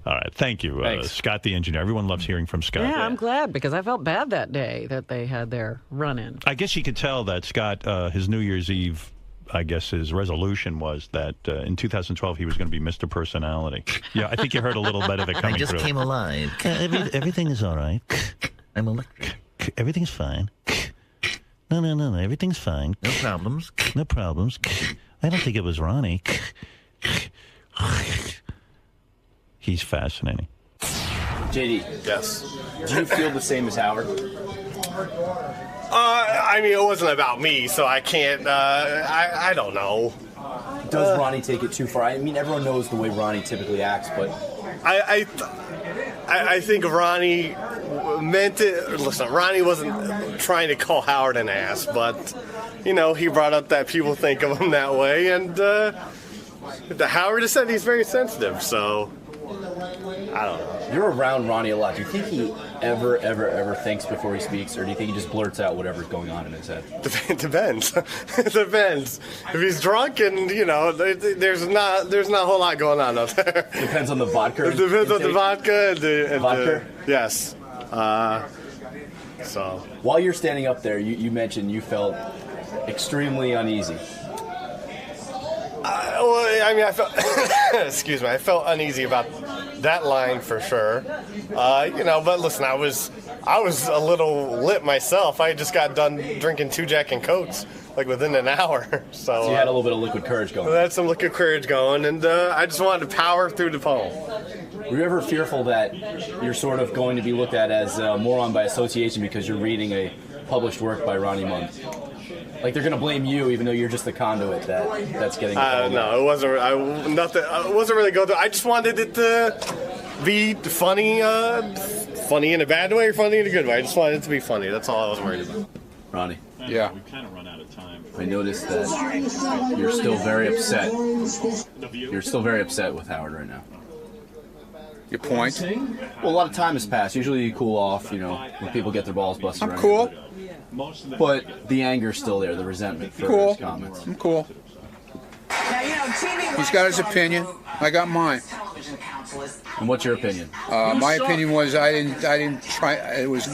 All right. Thank you, Scott the engineer. Everyone loves hearing from Scott. Yeah, I'm glad because I felt bad that day that they had their run-in. I guess you could tell that Scott, his New Year's Eve, I guess his resolution was that in 2012 he was going to be Mr. Personality. Yeah, I think you heard a little bit of it coming I just through. came alive. Everything is all right. I'm electric. Everything's fine. No. Everything's fine. No problems. No problems. I don't think it was Ronnie. He's fascinating. JD. Yes. Do you feel the same as Howard? I mean, it wasn't about me, so I can't, I don't know. Does Ronnie take it too far? I mean, everyone knows the way Ronnie typically acts, but... I think Ronnie meant it. Listen, Ronnie wasn't trying to call Howard an ass, but, he brought up that people think of him that way, and Howard has said he's very sensitive, so... I don't know. You're around Ronnie a lot. Do you think he ever thinks before he speaks, or do you think he just blurts out whatever's going on in his head? Depends. It depends. If he's drunk and, there's not a whole lot going on up there. Depends on the vodka. It depends on the vodka. And vodka? Yes. So. While you're standing up there, you mentioned you felt extremely uneasy. I felt, excuse me, I felt uneasy about that line for sure. But listen, I was a little lit myself. I just got done drinking 2 Jack and Cokes, like within an hour. So you had a little bit of liquid courage going. I had some liquid courage going, and I just wanted to power through the poem. Were you ever fearful that you're sort of going to be looked at as a moron by association because you're reading a published work by Ronnie Mund? Like they're gonna blame you, even though you're just the conduit that's getting. No, it wasn't. I wasn't really going through. I just wanted it to be funny, funny in a bad way or funny in a good way. I just wanted it to be funny. That's all I was worried about. Ronnie. Yeah. We kind of run out of time. I noticed that you're still very upset. You're still very upset with Howard right now. Your point? Well, a lot of time has passed. Usually you cool off, when people get their balls busted. I'm cool. But the anger's still there, the resentment for his comments. I'm cool. He's got his opinion. I got mine. And what's your opinion? My opinion was I didn't try. It was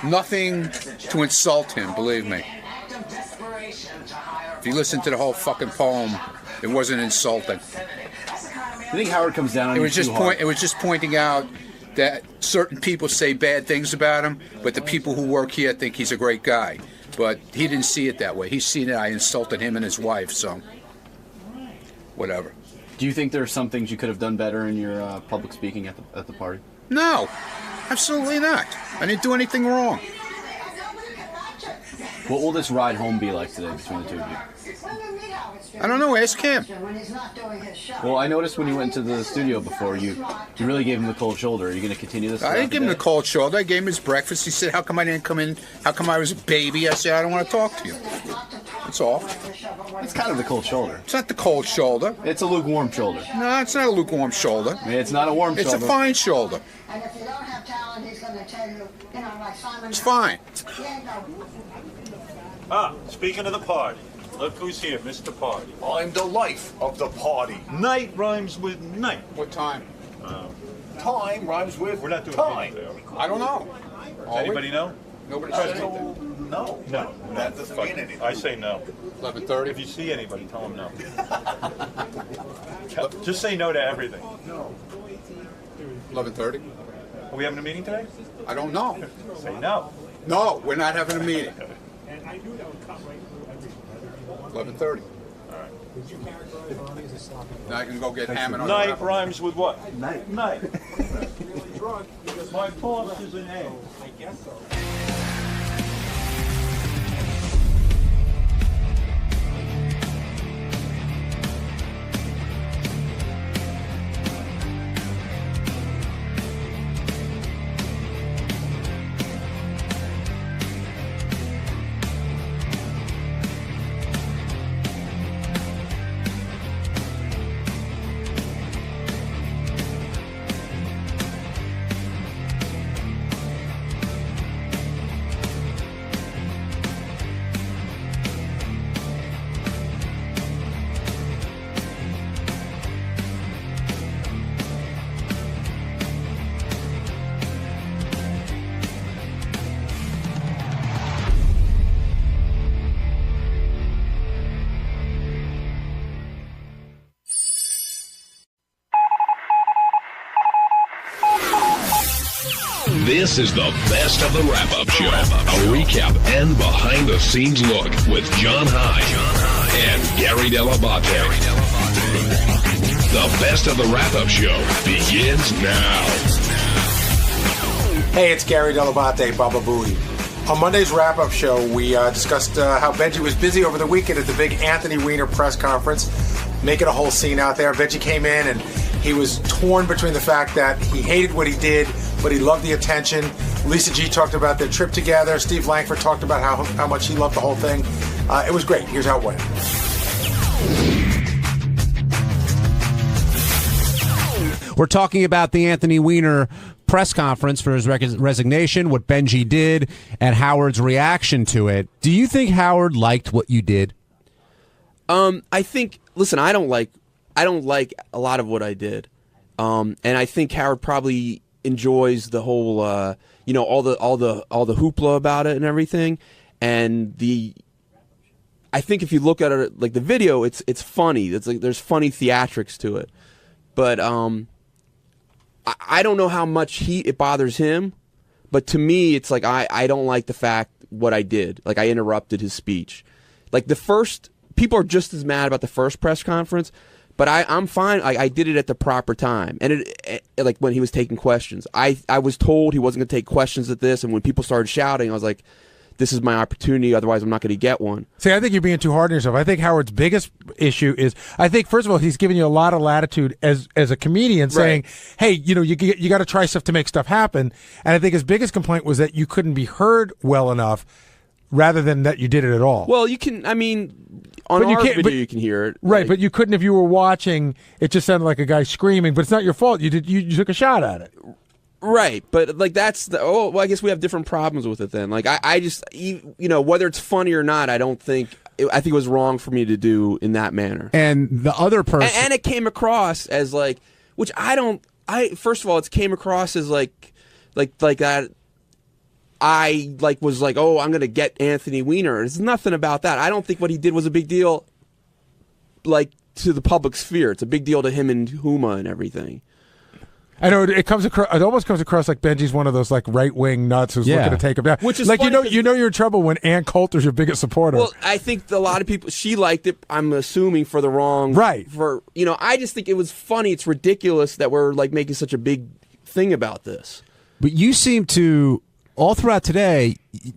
nothing to insult him. Believe me. If you listen to the whole fucking poem, it wasn't insulting. I think Howard comes down on it was just It was just pointing out that certain people say bad things about him, but the people who work here think he's a great guy. But he didn't see it that way. He's seen it. I insulted him and his wife, so whatever. Do you think there are some things you could have done better in your public speaking at the party? No, absolutely not. I didn't do anything wrong. What will this ride home be like today between the two of you? I don't know. Ask him. Well, I noticed when you went to the studio before, you really gave him the cold shoulder. Are you going to continue this? I didn't give him the cold shoulder. I gave him his breakfast. He said, "How come I didn't come in? How come I was a baby?" I said, "I don't want to talk to you." That's all. It's kind of the cold shoulder. It's not the cold shoulder. It's a lukewarm shoulder. No, it's not a lukewarm shoulder. I mean, it's not a warm shoulder. It's a fine shoulder. And if you don't have talent, he's going to tell you, like Simon. It's fine. Speaking of the party, look who's here, Mr. Party. I'm the life of the party. Night rhymes with night. What time? Time rhymes with We're not doing time. I don't know. Does anybody know? Nobody says anything. No. No. That doesn't mean anything. I say no. 11:30. If you see anybody, tell them no. Just say no to everything. No. 11:30. Are we having a meeting today? I don't know. Say no. No, we're not having a meeting. 11:30. All right. Now I can go get hammered on Night the rhymes with what? Night. My boss is an A. I guess so. This is the best of the wrap-up show. A recap and behind-the-scenes look with John High and Gary Dell'Abate. The best of the wrap-up show begins now. Hey, it's Gary Dell'Abate, Baba Booey. On Monday's wrap-up show, we discussed how Benji was busy over the weekend at the big Anthony Weiner press conference, making a whole scene out there. Benji came in and he was torn between the fact that he hated what he did, but he loved the attention. Lisa G talked about their trip together. Steve Langford talked about how much he loved the whole thing. It was great. Here's how it went. We're talking about the Anthony Weiner press conference for his resignation, what Benji did, and Howard's reaction to it. Do you think Howard liked what you did? I think. Listen, I don't like a lot of what I did, and I think Howard probably enjoys the whole, all the hoopla about it and everything, and I think if you look at it, like the video, it's funny. It's like there's funny theatrics to it, but I don't know how much it bothers him, but to me, it's like I don't like the fact what I did. Like I interrupted his speech. Like the first, people are just as mad about the first press conference, but I'm fine. I did it at the proper time, and it like when he was taking questions, I was told he wasn't going to take questions at this, and when people started shouting, I was like, this is my opportunity, otherwise I'm not going to get one. See, I think you're being too hard on yourself. I think Howard's biggest issue is, I think, first of all, he's giving you a lot of latitude as a comedian, saying, hey, you got to try stuff to make stuff happen. And I think his biggest complaint was that you couldn't be heard well enough rather than that you did it at all. Well, you can, I mean, on our video you can hear it. Right, but you couldn't if you were watching. It just sounded like a guy screaming, but it's not your fault. You took a shot at it. Right, but like that's I guess we have different problems with it then. Like I just, whether it's funny or not, I think it was wrong for me to do in that manner. And the other person, and it came across as like, which first of all, it came across as like that. I was like, oh, I'm gonna get Anthony Weiner. There's nothing about that. I don't think what he did was a big deal, like to the public sphere. It's a big deal to him and Huma and everything. I know it comes across. It almost comes across like Benji's one of those like right wing nuts who's looking to take him down. Which is like funny you're in trouble when Ann Coulter's your biggest supporter. Well, I think a lot of people, she liked it. I'm assuming for the wrong I just think it was funny. It's ridiculous that we're like making such a big thing about this. But you seem to all throughout today.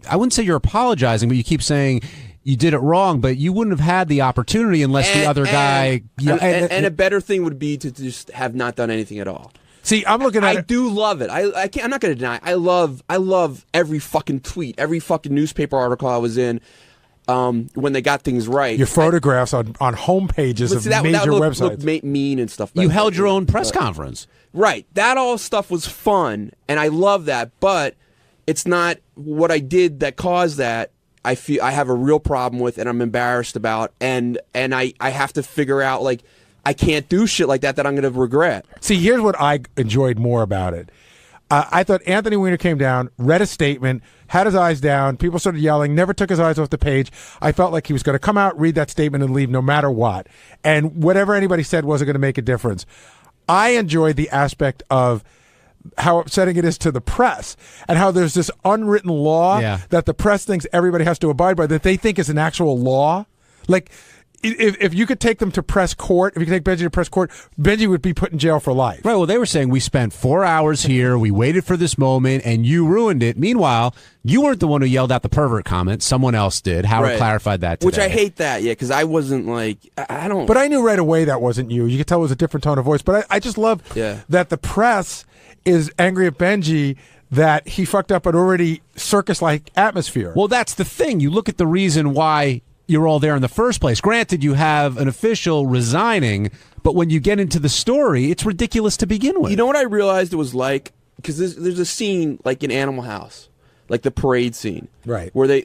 I wouldn't say you're apologizing, but you keep saying you did it wrong, but you wouldn't have had the opportunity unless the other guy. And a better thing would be to just have not done anything at all. See, I'm looking at I do love it. I'm not going to deny. I love every fucking tweet, every fucking newspaper article I was in when they got things right. Your photographs on homepages of major websites. Look mean and stuff like that. You held your own press conference. Right. That all stuff was fun, and I love that, but it's not what I did that caused that. I feel I have a real problem with, and I'm embarrassed about, and I have to figure out, like, I can't do shit like that I'm going to regret. See, here's what I enjoyed more about it. I thought Anthony Weiner came down, read a statement, had his eyes down, people started yelling, never took his eyes off the page. I felt like he was going to come out, read that statement, and leave no matter what. And whatever anybody said wasn't going to make a difference. I enjoyed the aspect of how upsetting it is to the press and how there's this unwritten law that the press thinks everybody has to abide by, that they think is an actual law. Like, if you could take them to press court, if you could take Benji to press court, Benji would be put in jail for life. Right. Well, they were saying we spent 4 hours here, we waited for this moment, and you ruined it. Meanwhile, you weren't the one who yelled out the pervert comment. Someone else did. Howard clarified that today. Which I hate that, because I wasn't like, I don't. But I knew right away that wasn't you. You could tell it was a different tone of voice. But I just love that the press is angry at Benji that he fucked up an already circus-like atmosphere. Well, that's the thing. You look at the reason why you're all there in the first place. Granted, you have an official resigning, but when you get into the story, it's ridiculous to begin with. You know what I realized it was like? Because there's a scene like in Animal House, like the parade scene, right? Where they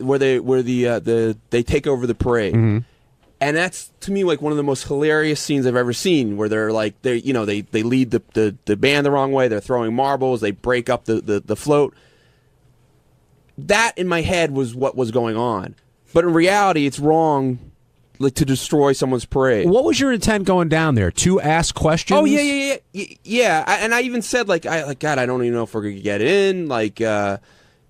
take over the parade, and that's to me like one of the most hilarious scenes I've ever seen. Where they're like they lead the band the wrong way. They're throwing marbles. They break up the float. That in my head was what was going on. But in reality, it's wrong, like to destroy someone's parade. What was your intent going down there? To ask questions? Oh yeah. And I even said God, I don't even know if we're gonna get in. No,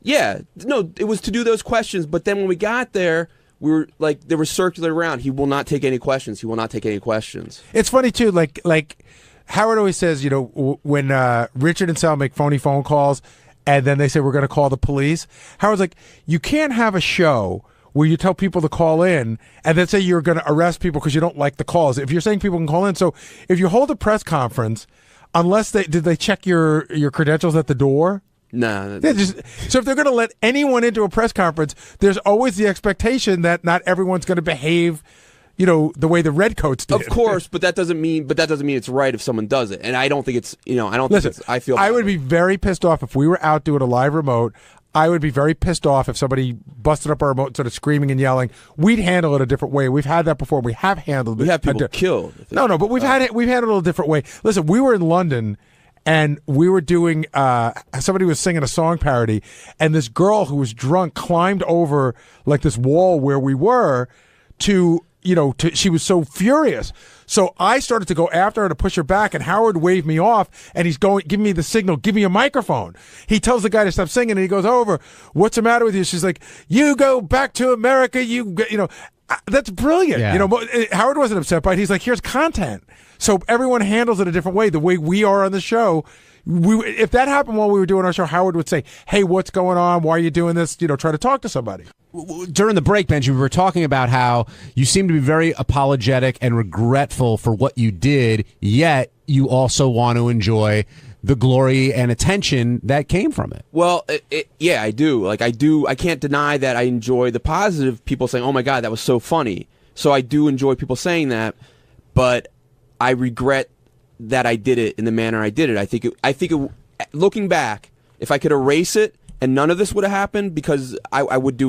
it was to do those questions. But then when we got there, we were like they were circulating around. He will not take any questions. He will not take any questions. It's funny too. Like Howard always says, when Richard and Sal make phony phone calls, and then they say we're going to call the police. Howard's like, you can't have a show where you tell people to call in and then say you're going to arrest people because you don't like the calls. If you're saying people can call in, so if you hold a press conference, unless did they check your credentials at the door? No. So if they're going to let anyone into a press conference, there's always the expectation that not everyone's going to behave, the way the redcoats did. Of course, but that doesn't mean it's right if someone does it. And I don't think it's, I don't think it's, I feel. I would be very pissed off if we were out doing a live remote. I would be very pissed off if somebody busted up our remote and started screaming and yelling. We'd handle it a different way. We've had that before. We have handled it. We have people killed. No, but we've handled it a different way. Listen, we were in London and we were doing, somebody was singing a song parody, and this girl who was drunk climbed over like this wall where we were she was so furious. So I started to go after her to push her back, and Howard waved me off, and he's giving me the signal, give me a microphone. He tells the guy to stop singing, and he goes over, what's the matter with you? She's like, you go back to America, that's brilliant. Yeah. Howard wasn't upset by it. He's like, here's content. So everyone handles it a different way. The way we are on the show, if that happened while we were doing our show, Howard would say, hey, what's going on? Why are you doing this? Try to talk to somebody. During the break, Benji, we were talking about how you seem to be very apologetic and regretful for what you did, yet you also want to enjoy the glory and attention that came from it. Well, yeah, I do. I can't deny that I enjoy the positive people saying, oh my God, that was so funny. So I do enjoy people saying that, but I regret that I did it in the manner I did it. I think looking back, if I could erase it and none of this would have happened, because I would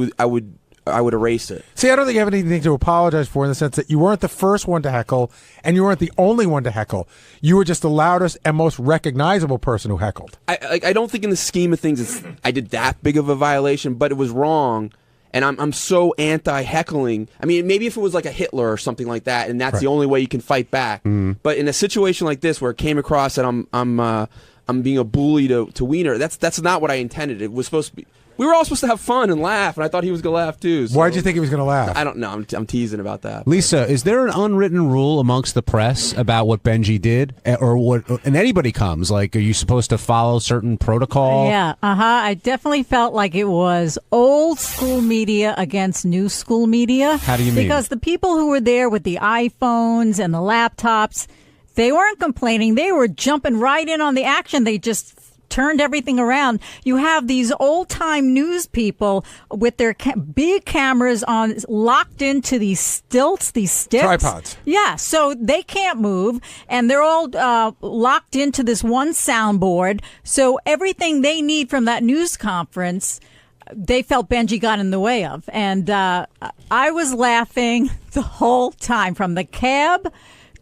erase it. See, I don't think you have anything to apologize for, in the sense that you weren't the first one to heckle and you weren't the only one to heckle. You were just the loudest and most recognizable person who heckled. I don't think in the scheme of things I did that big of a violation, but it was wrong. And I'm so anti-heckling. I mean, maybe if it was like a Hitler or something like that, and that's the only way you can fight back. But in a situation like this, where it came across that I'm being a bully to Wiener, that's not what I intended. It was supposed to be. We were all supposed to have fun and laugh, and I thought he was going to laugh too. So. Why did you think he was going to laugh? I don't know. I'm teasing about that. Lisa, is there an unwritten rule amongst the press about what Benji did, or what? And anybody comes, like, are you supposed to follow certain protocol? Yeah, I definitely felt like it was old school media against new school media. How do you mean? Because the people who were there with the iPhones and the laptops, they weren't complaining. They were jumping right in on the action. They just turned everything around. You have these old-time news people with their big cameras on, locked into these stilts, these sticks. Tripods. Yeah, so they can't move, and they're all locked into this one soundboard. So everything they need from that news conference, they felt Benji got in the way of. And I was laughing the whole time, from the cab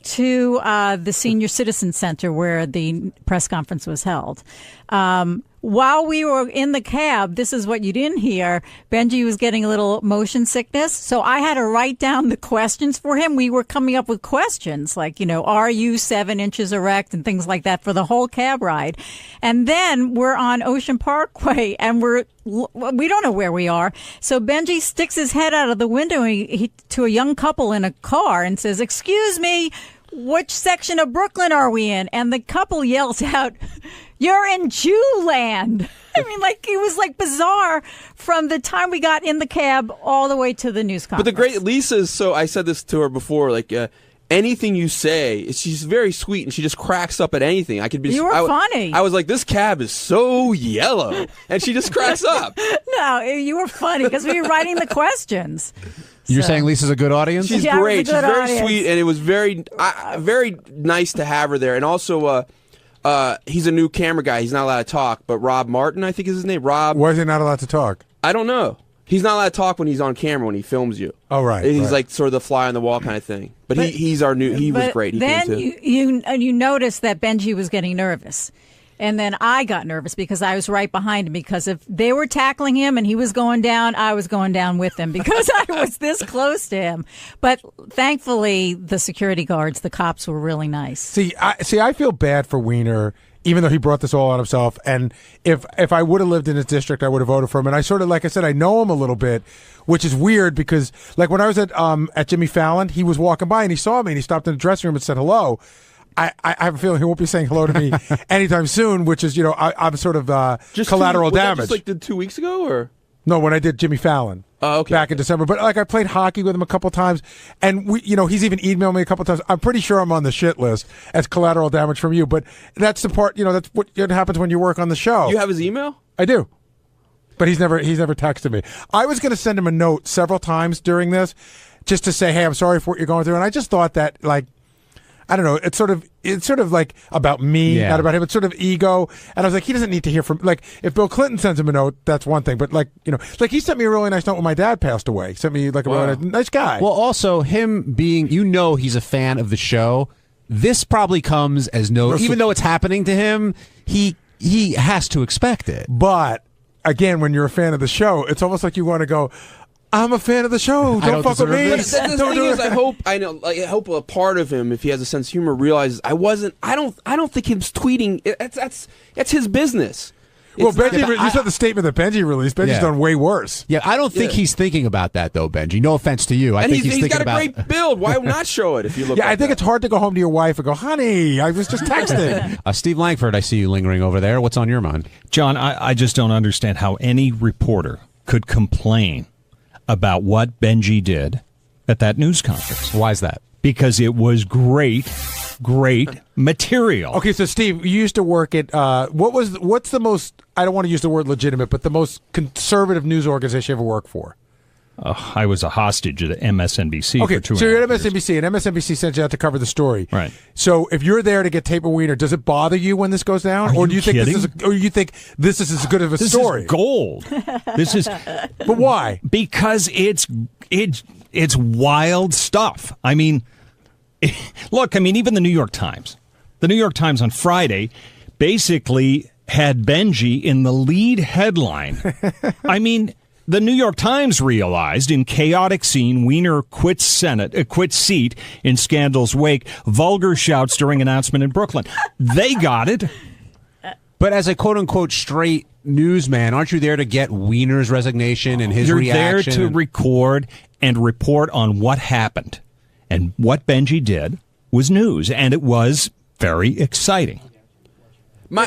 to the Senior Citizen Center where the press conference was held. While we were in the cab, this is what you didn't hear, Benji was getting a little motion sickness, so I had to write down the questions for him. We were coming up with questions like, are you 7 inches erect, and things like that for the whole cab ride. And then we're on Ocean Parkway, and we don't know where we are. So Benji sticks his head out of the window to a young couple in a car and says, "Excuse me, which section of Brooklyn are we in?" And the couple yells out, "You're in Jewland." I mean, it was bizarre from the time we got in the cab all the way to the news conference. But the great Lisa's, so I said this to her before, anything you say, she's very sweet and she just cracks up at anything. You were funny. I was like, this cab is so yellow, and she just cracks up. No, you were funny because we were writing the questions. You're saying Lisa's a good audience? She's great. She's very sweet, and it was very nice to have her there. And also, he's a new camera guy. He's not allowed to talk, but Rob Martin, I think is his name. Rob. Why is he not allowed to talk? I don't know. He's not allowed to talk when he's on camera, when he films you. Oh, right. He's like sort of the fly on the wall kind of thing. But he was great. He then came too. you noticed that Benji was getting nervous. And then I got nervous because I was right behind him, because if they were tackling him and he was going down, I was going down with him because I was this close to him. But thankfully, the security guards, the cops, were really nice. See, I feel bad for Wiener, even though he brought this all on himself. And if I would have lived in his district, I would have voted for him. And I sort of, like I said, I know him a little bit, which is weird because, when I was at Jimmy Fallon, he was walking by and he saw me and he stopped in the dressing room and said hello. I have a feeling he won't be saying hello to me anytime soon, which is, I'm sort of collateral damage. Just 2 weeks ago, or? No, when I did Jimmy Fallon. Oh, okay. Back in December. But I played hockey with him a couple times, and he's even emailed me a couple times. I'm pretty sure I'm on the shit list as collateral damage from you, but that's the part, that's what happens when you work on the show. You have his email? I do. But he's never texted me. I was going to send him a note several times during this, just to say, hey, I'm sorry for what you're going through. And I just thought that, like, I don't know. It's sort of like about me, not about him. It's sort of ego. And I was like, he doesn't need to hear from, like, if Bill Clinton sends him a note, that's one thing. But like, like he sent me a really nice note when my dad passed away. He sent me like a really nice guy. Well, also him being, he's a fan of the show. This probably comes as even though it's happening to him, he has to expect it. But again, when you're a fan of the show, it's almost like you want to go, I'm a fan of the show. Don't fuck with me. But the thing is, I hope a part of him, if he has a sense of humor, realizes I don't think him tweeting. That's his business. Well, Benji, you saw the statement that Benji released. Benji's done way worse. Yeah, I don't think he's thinking about that though, Benji. No offense to you. I think he's got a great build. Why not show it if you look? Yeah, I think it's hard to go home to your wife and go, honey, I was just texting. Steve Langford, I see you lingering over there. What's on your mind? John, I just don't understand how any reporter could complain about what Benji did at that news conference. Why is that? Because it was great material. Okay, so Steve, you used to work at what's the most, I don't want to use the word legitimate, but the most conservative news organization you ever worked for? I was a hostage at MSNBC for 2 years. So you're at MSNBC, and MSNBC sent you out to cover the story. Right. So if you're there to get tape and wiener, does it bother you when this goes down, or do you think this is as good of a story? This is gold. This is. But why? Because it's wild stuff. I mean, look. I mean, even the New York Times. The New York Times on Friday basically had Benji in the lead headline. I mean. The New York Times realized in chaotic scene, Weiner quits seat in scandal's wake, vulgar shouts during announcement in Brooklyn. They got it. But as a quote-unquote straight newsman, aren't you there to get Weiner's resignation and his reaction? You're there to record and report on what happened. And what Benji did was news, and it was very exciting. My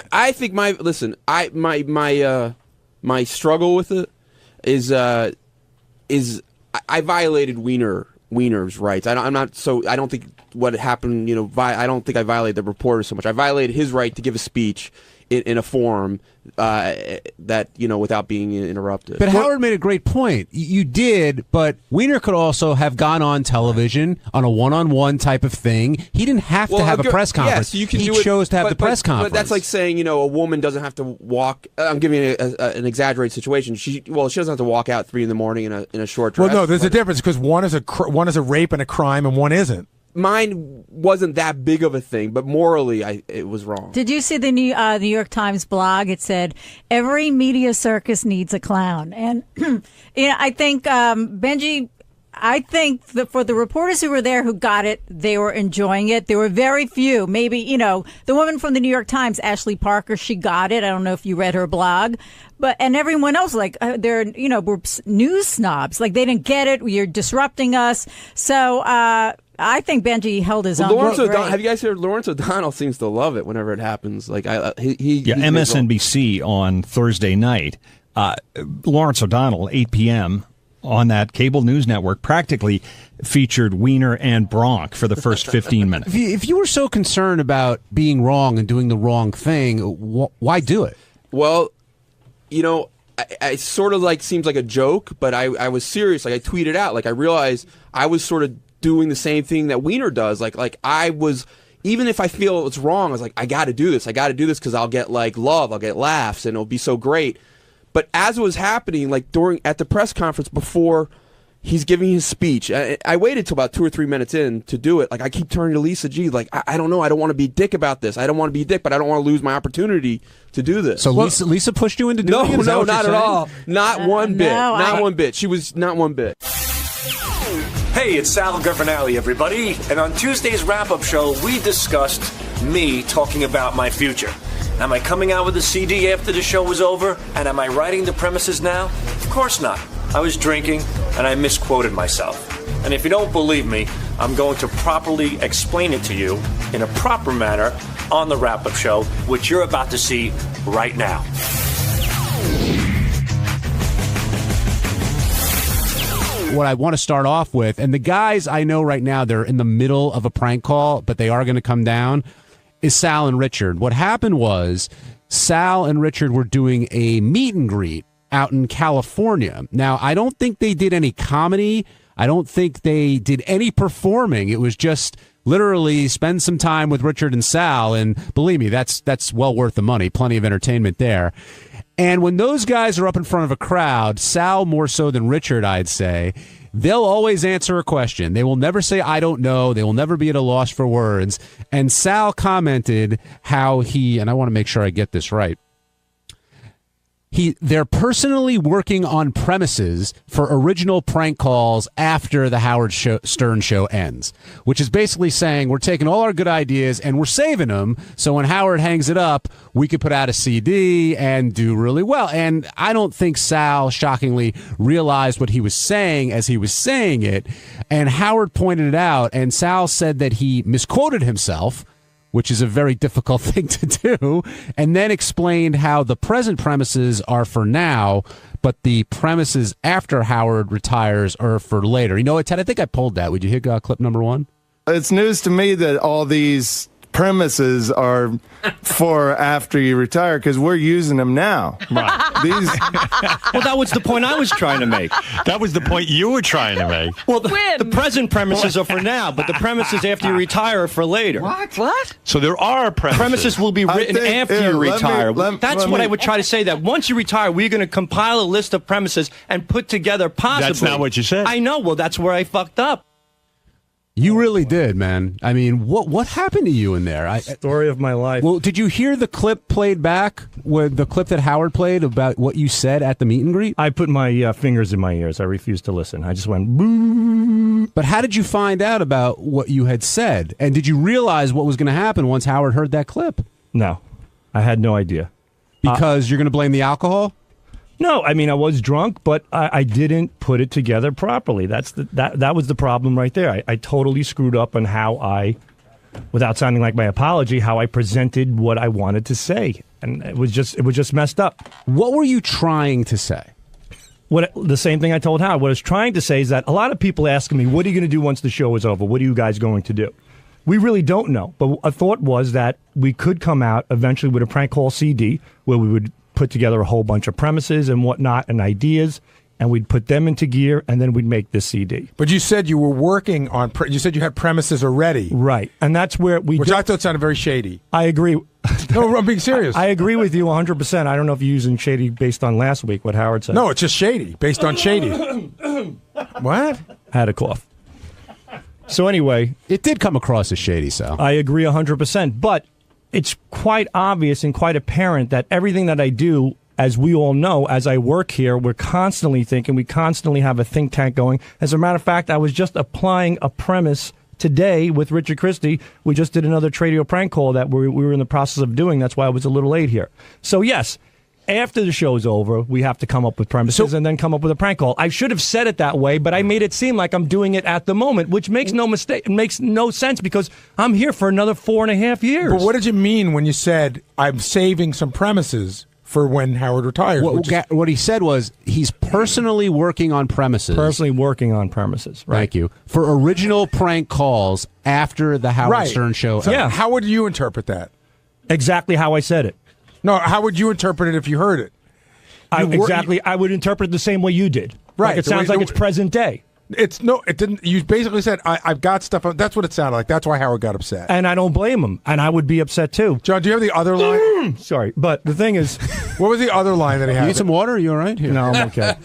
struggle with it is I violated Weiner's rights. I don't think what happened. I don't think I violated the reporter so much. I violated his right to give a speech in a forum that without being interrupted. But Howard made a great point. You did, but Weiner could also have gone on television on a one-on-one type of thing. He didn't have to have a press conference. Yes, you can he do it, chose to have the press conference. But that's like saying a woman doesn't have to walk. I'm giving you an exaggerated situation. She doesn't have to walk out 3 a.m. in a short dress. Well, no, there's a difference because one is a rape and a crime, and one isn't. Mine wasn't that big of a thing, but morally, it was wrong. Did you see the New York Times blog? It said, every media circus needs a clown. And I think, Benji, that for the reporters who were there who got it, they were enjoying it. There were very few. Maybe, the woman from the New York Times, Ashley Parker, she got it. I don't know if you read her blog. And everyone else, they're, we're news snobs. Like, they didn't get it. You're disrupting us. So, I think Benji held his own. Have you guys heard Lawrence O'Donnell seems to love it whenever it happens? Like MSNBC on Thursday night. Lawrence O'Donnell, 8 p.m. on that cable news network, practically featured Weiner and Bronk for the first 15 minutes. If you were so concerned about being wrong and doing the wrong thing, why do it? Well, it sort of seems like a joke, but I was serious. I tweeted out. I realized I was sort of doing the same thing that Weiner does. I was, even if I feel it's wrong, I was like, I got to do this. I got to do this because I'll get love, I'll get laughs, and it'll be so great. But as it was happening, at the press conference before he's giving his speech, I waited till about 2 or 3 minutes in to do it. I keep turning to Lisa G. I don't know. I don't want to be a dick about this. I don't want to be a dick, but I don't want to lose my opportunity to do this. So Lisa pushed you into doing it? No, not at all. Not one bit. Not one bit. She was not one bit. Hey, it's Sal Governale, everybody. And on Tuesday's wrap-up show, we discussed me talking about my future. Am I coming out with a CD after the show was over? And am I writing the premises now? Of course not. I was drinking, and I misquoted myself. And if you don't believe me, I'm going to properly explain it to you in a proper manner on the wrap-up show, which you're about to see right now. What I want to start off with, and the guys I know right now, they're in the middle of a prank call, but they are going to come down, is Sal and Richard. What happened was Sal and Richard were doing a meet and greet out in California. Now, I don't think they did any comedy. I don't think they did any performing. It was just literally spend some time with Richard and Sal, and believe me, that's well worth the money. Plenty of entertainment there. And when those guys are up in front of a crowd, Sal more so than Richard, I'd say, they'll always answer a question. They will never say, I don't know. They will never be at a loss for words. And Sal commented how and I want to make sure I get this right, they're personally working on premises for original prank calls after the Howard Stern show ends, which is basically saying we're taking all our good ideas and we're saving them so when Howard hangs it up, we could put out a CD and do really well. And I don't think Sal, shockingly, realized what he was saying as he was saying it. And Howard pointed it out, and Sal said that he misquoted himself, which is a very difficult thing to do, and then explained how the present premises are for now, but the premises after Howard retires are for later. You know what, Ted? I think I pulled that. Would you hit clip number 1? It's news to me that all these premises are for after you retire because we're using them now. Right. Well, that was the point I was trying to make. That was the point you were trying to make. Well, the present premises are for now, but the premises after you retire are for later. What? So there are premises. Premises will be written after you retire. That's what I would try to say, that once you retire, we're going to compile a list of premises and put together possibly. That's not what you said. I know. Well, that's where I fucked up. You really did, man. I mean, what happened to you in there? Story of my life. Well, did you hear the clip played back, with the clip that Howard played about what you said at the meet and greet? I put my fingers in my ears. I refused to listen. I just went, boo. But how did you find out about what you had said? And did you realize what was going to happen once Howard heard that clip? No, I had no idea. Because you're going to blame the alcohol? No, I mean, I was drunk, but I didn't put it together properly. That was the problem right there. I totally screwed up on how without sounding like my apology, how I presented what I wanted to say. And it was just messed up. What were you trying to say? The same thing I told Howard. What I was trying to say is that a lot of people asking me, what are you going to do once the show is over? What are you guys going to do? We really don't know. But a thought was that we could come out eventually with a prank call CD where we would put together a whole bunch of premises and whatnot and ideas, and we'd put them into gear, and then we'd make this CD. But you said you were working on, you said you had premises already. Right, and that's where Which I thought sounded very shady. I agree. No, I'm being serious. I agree with you 100%. I don't know if you're using shady based on last week, what Howard said. No, it's just shady, based on shady. What? I had a cough. So anyway. It did come across as shady, Sal. I agree 100%, but it's quite obvious and quite apparent that everything that I do, as we all know, as I work here, we're constantly thinking, we constantly have a think tank going. As a matter of fact, I was just applying a premise today with Richard Christie. We just did another Tradio prank call that we were in the process of doing. That's why I was a little late here. So yes, after the show's over, we have to come up with premises and then come up with a prank call. I should have said it that way, but I made it seem like I'm doing it at the moment, which makes no mistake. It makes no sense because I'm here for another 4.5 years. But what did you mean when you said I'm saving some premises for when Howard retires? What he said was he's personally working on premises. Personally working on premises. Right. Thank you. For original prank calls after the Howard Stern show. So yeah. How would you interpret that? Exactly how I said it. No, how would you interpret it if you heard it? I would interpret it the same way you did. Right. Like it sounds like it's present day. It didn't. You basically said, I've got stuff. That's what it sounded like. That's why Howard got upset. And I don't blame him. And I would be upset too. John, do you have the other line? Sorry. But the thing is. What was the other line that he had? You need some water? Are you all right? Here. No, I'm okay.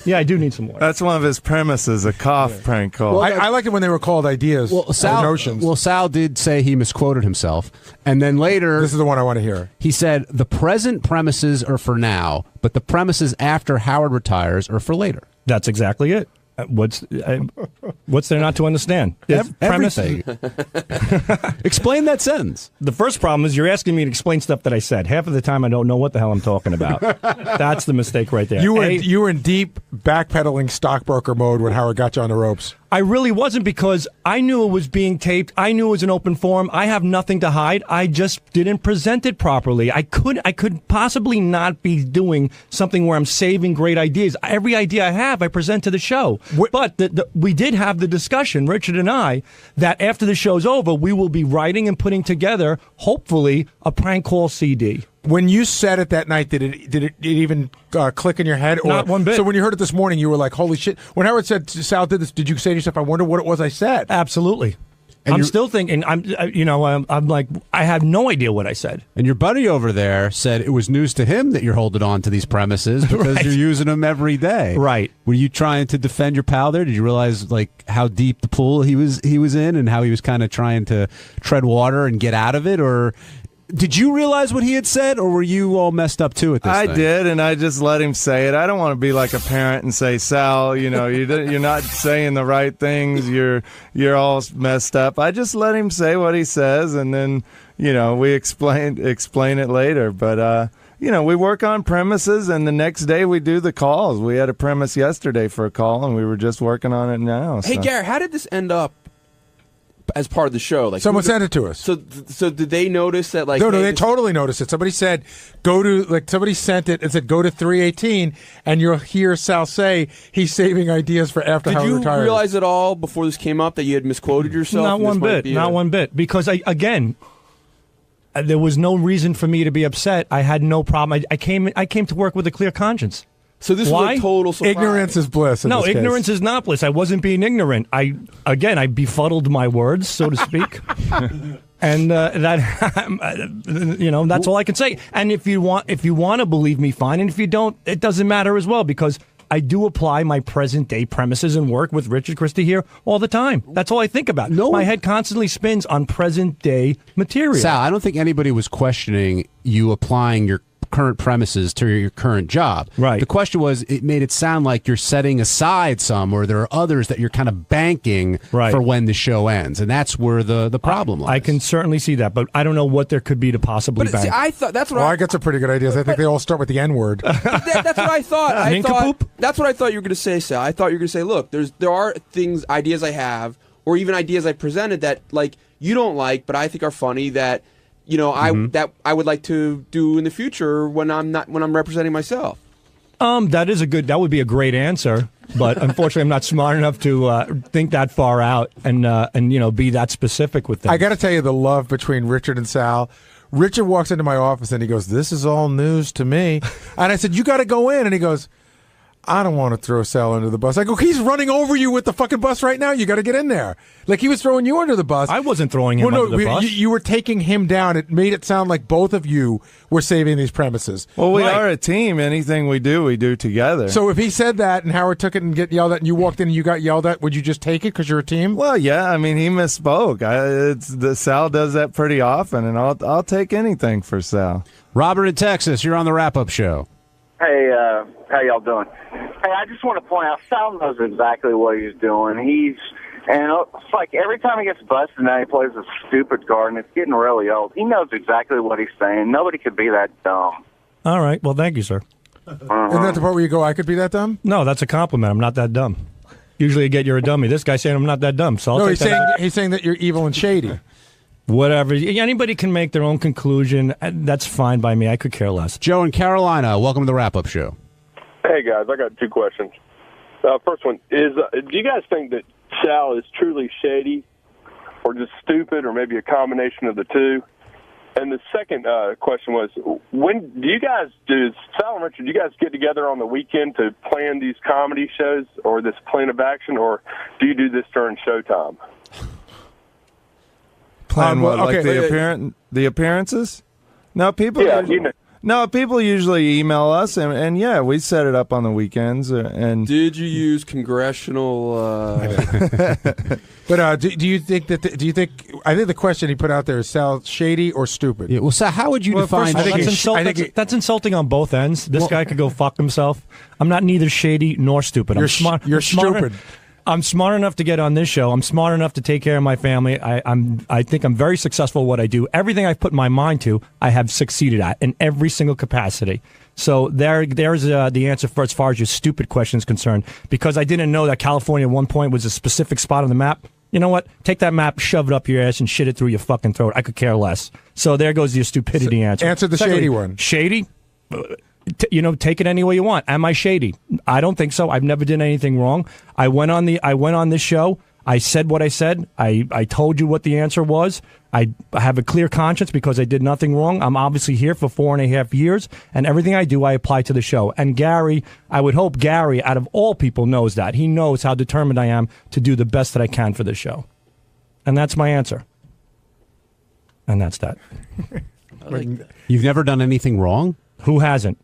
Yeah, I do need some water. That's one of his premises, a cough prank call. Well, I liked it when they were called ideas or notions. Well, Sal did say he misquoted himself. And then later. This is the one I want to hear. He said, the present premises are for now, but the premises after Howard retires are for later. That's exactly it. What's there not to understand? Everything. Explain that sentence. The first problem is you're asking me to explain stuff that I said. Half of the time I don't know what the hell I'm talking about. That's the mistake right there. You were in deep backpedaling stockbroker mode when Howard got you on the ropes. I really wasn't, because I knew it was being taped. I knew it was an open forum. I have nothing to hide. I just didn't present it properly. I could possibly not be doing something where I'm saving great ideas. Every idea I have, I present to the show. But we did have the discussion, Richard and I, that after the show's over, we will be writing and putting together, hopefully, a prank call CD. When you said it that night, did it even click in your head? Or, Not one bit. So when you heard it this morning, you were like, "Holy shit!" When Howard said Sal did this, did you say to yourself, "I wonder what it was I said"? Absolutely. And I'm still thinking. I'm like, I have no idea what I said. And your buddy over there said it was news to him that you're holding on to these premises because Right. you're using them every day. Right. Were you trying to defend your pal there? Did you realize like how deep the pool he was in and how he was kind of trying to tread water and get out of it? Or did you realize what he had said, or were you all messed up too at this I thing? did, and I just let him say it. I don't want to be like a parent and say, Sal, you're not saying the right things. You're all messed up. I just let him say what he says, and then we explain it later. But we work on premises, and the next day we do the calls. We had a premise yesterday for a call, and we were just working on it now. Hey, so. Gary, how did this end up as part of the show? Like Someone sent it to us. So did they notice that? Like, No, hey, they totally noticed it. Somebody said, somebody sent it and said, go to 318, and you'll hear Sal say he's saving ideas for after Howard Did you retires. realize at all before this came up that you had misquoted yourself? Not and one this might bit. be Not one bit. Because there was no reason for me to be upset. I had no problem. I came to work with a clear conscience. So this Why? was a total surprise. Ignorance is bliss. No, ignorance is not bliss. I wasn't being ignorant. I befuddled my words, so to speak. And that's all I can say. And if you want to believe me, fine. And if you don't, it doesn't matter as well, because I do apply my present day premises and work with Richard Christie here all the time. That's all I think about. My head constantly spins on present day material. Sal, I don't think anybody was questioning you applying your current premises to your current job. Right. The question was, it made it sound like you're setting aside some, or there are others that you're kind of banking for when the show ends, and that's where the problem lies. I can certainly see that, but I don't know what there could be to possibly But bank. see, I thought that's what I got some pretty good ideas. I think they all start with the N word. That's what I thought. That's what I thought you were going to say, Sal. I thought you were going to say, look, there are ideas I have, or even ideas I presented that like you don't like, but I think are funny that I would like to do in the future when I'm representing myself. That would be a great answer, but unfortunately I'm not smart enough to think that far out and be that specific with them. I got to tell you the love between Richard and Sal. Richard walks into my office and he goes, "This is all news to me." And I said, "You got to go in." And he goes, "I don't want to throw Sal under the bus." I go, "He's running over you with the fucking bus right now. You got to get in there." Like he was throwing you under the bus. I wasn't throwing him under the bus. You were taking him down. It made it sound like both of you were saving these premises. Well, we are a team. Anything we do together. So if he said that and Howard took it and get yelled at and you walked in and you got yelled at, would you just take it because you're a team? Well, yeah. I mean, he misspoke. Sal does that pretty often, and I'll take anything for Sal. Robert in Texas, you're on the wrap-up show. Hey, how y'all doing? Hey, I just want to point out, Sal knows exactly what he's doing. And it's like every time he gets busted now, he plays a stupid card, and it's getting really old. He knows exactly what he's saying. Nobody could be that dumb. All right. Well, thank you, sir. Isn't that the part where you go, "I could be that dumb"? No, that's a compliment. I'm not that dumb. Usually you get you're a dummy. This guy's saying I'm not that dumb. So I'll take he's saying that you're evil and shady. Whatever. Anybody can make their own conclusion. That's fine by me. I could care less. Joe in Carolina, welcome to the wrap-up show. Hey, guys, I got two questions. First one is, do you guys think that Sal is truly shady or just stupid or maybe a combination of the two? And the second question was, when do Sal and Richard, do you guys get together on the weekend to plan these comedy shows or this plan of action, or do you do this during showtime? Plan what? Like the appearances? No, people. Yeah, No, people usually email us, and yeah, we set it up on the weekends. And did you use congressional? But do you think that? I think the question he put out there is Sal shady or stupid? Yeah, well, Sal, how would you define? That's insulting on both ends. This guy could go fuck himself. I'm not neither shady nor stupid. I'm smart. You're stupid. I'm smart enough to get on this show. I'm smart enough to take care of my family. I think I'm very successful at what I do. Everything I've put my mind to, I have succeeded at in every single capacity. So there's the answer for as far as your stupid question is concerned. Because I didn't know that California at one point was a specific spot on the map. You know what? Take that map, shove it up your ass, and shit it through your fucking throat. I could care less. So there goes your stupidity answer. Answer the shady one. Shady? Take it any way you want. Am I shady? I don't think so. I've never done anything wrong. I went on this show. I said what I said. I told you what the answer was. I have a clear conscience because I did nothing wrong. I'm obviously here for 4.5 years, and everything I do, I apply to the show. And Gary, I would hope Gary, out of all people, knows that. He knows how determined I am to do the best that I can for the show. And that's my answer. And that's that. You've never done anything wrong? Who hasn't?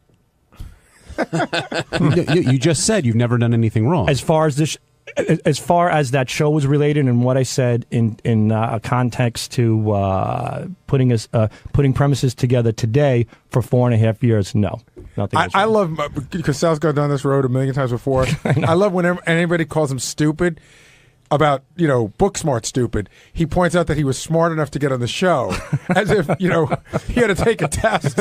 You just said you've never done anything wrong. As far as that show was related and what I said in a context to putting premises together today for 4.5 years, no, nothing. I love, because Sal's gone down this road a million times before. I love whenever anybody calls him stupid about, book smart stupid. He points out that he was smart enough to get on the show, as if he had to take a test.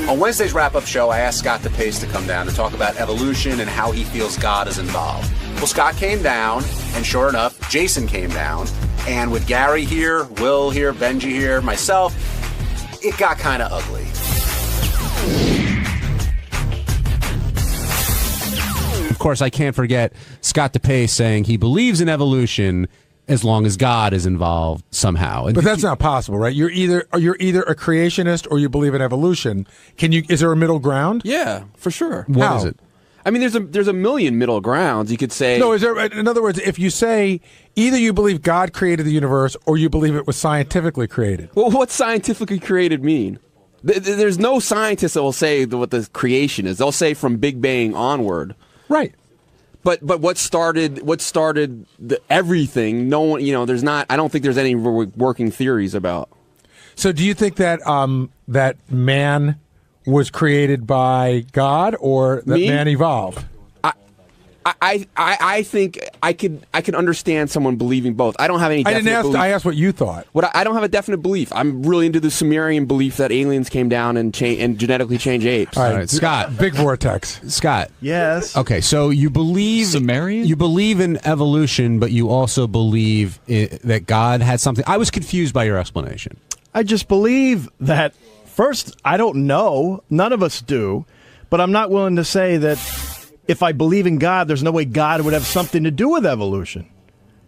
On Wednesday's wrap-up show, I asked Scott DePace to come down to talk about evolution and how he feels God is involved. Well, Scott came down, and sure enough, Jason came down. And with Gary here, Will here, Benji here, myself, it got kind of ugly. Of course, I can't forget Scott DePace saying he believes in evolution as long as God is involved somehow. But that's not possible, right? You're either a creationist or you believe in evolution. Is there a middle ground? Yeah, for sure. What is it? I mean, there's a million middle grounds. You could say. No, in other words, if you say either you believe God created the universe or you believe it was scientifically created. Well, what's scientifically created mean? There's no scientist that will say what the creation is. They'll say from Big Bang onward. Right. But what started everything? No one, there's not. I don't think there's any working theories about. So, do you think that that man was created by God, or that man evolved? I think I could understand someone believing both. I don't have any. I asked what you thought. I don't have a definite belief. I'm really into the Sumerian belief that aliens came down and genetically changed apes. All right, Scott. Big vortex. Scott. Yes. Okay, so you believe Sumerian? You believe in evolution, but you also believe that God had something. I was confused by your explanation. I just believe that. First, I don't know. None of us do, but I'm not willing to say that. If I believe in God, there's no way God would have something to do with evolution.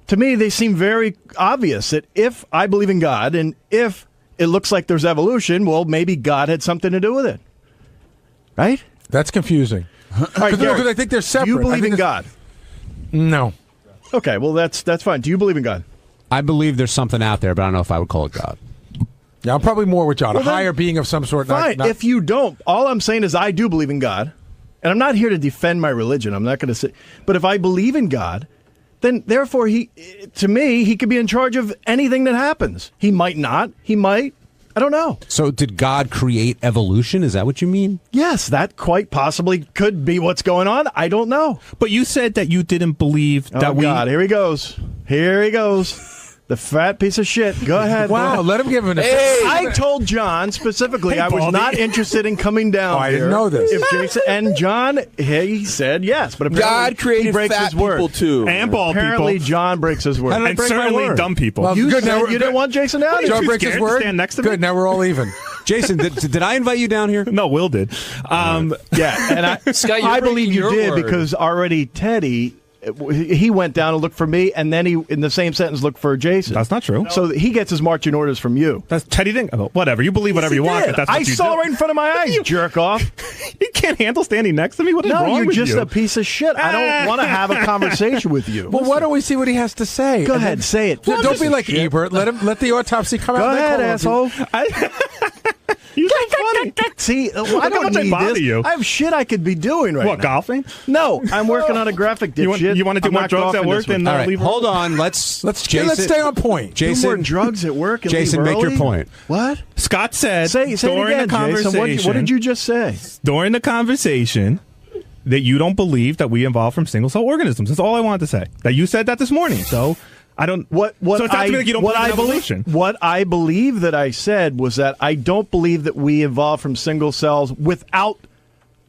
To me, they seem very obvious that if I believe in God and if it looks like there's evolution, well, maybe God had something to do with it. Right? That's confusing. Because I think they're separate. Do you believe in God? No. Okay, well, that's fine. Do you believe in God? I believe there's something out there, but I don't know if I would call it God. Yeah, I'm probably more with John. A higher being of some sort. Fine. If you don't, all I'm saying is I do believe in God. And I'm not here to defend my religion. I'm not going to say. But if I believe in God, then therefore to me, he could be in charge of anything that happens. He might not. He might. I don't know. So did God create evolution? Is that what you mean? Yes, that quite possibly could be what's going on. I don't know. But you said that you didn't believe that Oh, God, here he goes. Here he goes. The fat piece of shit. Go ahead. Wow, let him give him I told John specifically I was not interested in coming down. I didn't know this. If Jason and John, he said yes, but apparently God created he breaks fat his word. people too, and bald apparently people. John breaks his word. And certainly dumb people. Well, You good, said now you didn't want Jason down. John breaks his word. Stand next to me? Good. Now we're all even. Jason, did I invite you down here? No, Will did. Yeah, and Scott, I believe you your did word. because already Teddy. He went down and looked for me, and then he, in the same sentence, looked for Jason. That's not true. So he gets his marching orders from you. That's Teddy didn't. Oh, whatever. You believe whatever you want. But that's what I you saw do. it right in front of my eyes, jerk off. You can't handle standing next to me. What is No, wrong you're with just you? a piece of shit. I don't want to have a conversation with you. Well, why don't we see what he has to say? Go ahead, say it. Don't be like Ebert. Let the autopsy come Go out. ahead, asshole. You're so funny. See, I don't need bother this. you. I have shit I could be doing right What, now. golfing? No, I'm working on a graphic. You want to do more drugs at work than All right, leave? hold on. Let's stay on point. Jason, do more drugs at work. And Jason, leave make your early? point. What? Scott said Say during it again, the conversation. Jason. What did you just say? During the conversation, that you don't believe that we evolve from single cell organisms. That's all I wanted to say. That you said that this morning. So I don't. What so it's not to me like you don't believe in evolution. What I believe that I said was that I don't believe that we evolved from single cells without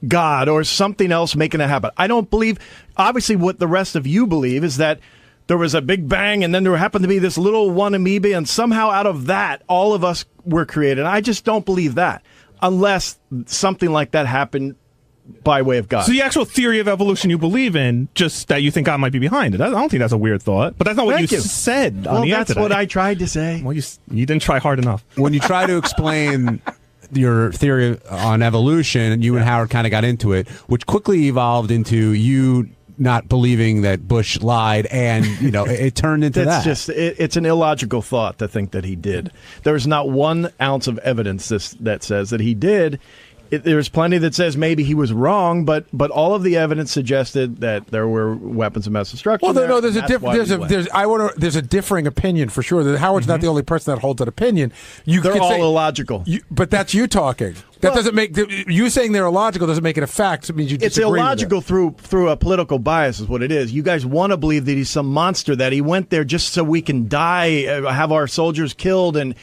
God or something else making it happen. I don't believe. Obviously, what the rest of you believe is that there was a big bang, and then there happened to be this little one amoeba, and somehow out of that, all of us were created. I just don't believe that, unless something like that happened by way of God. So the actual theory of evolution you believe in, just that you think God might be behind it. I don't think that's a weird thought, but that's not what Thank you you. said on the air that's today. what I tried to say. Well, you didn't try hard enough. When you try to explain your theory on evolution, you and Howard kind of got into it, which quickly evolved into you not believing that Bush lied, and it turned into That's that. just it's an illogical thought to think that he did. There's not 1 ounce of evidence that says that he did. There's plenty that says maybe he was wrong, but all of the evidence suggested that there were weapons of mass destruction. Well, no, there's there's a differing opinion for sure. That Howard's not the only person that holds an opinion. They're all illogical. But that's you talking. That doesn't make you saying they're illogical doesn't make it a fact. It means you It's disagree illogical with through a political bias is what it is. You guys want to believe that he's some monster, that he went there just so we can die, have our soldiers killed, and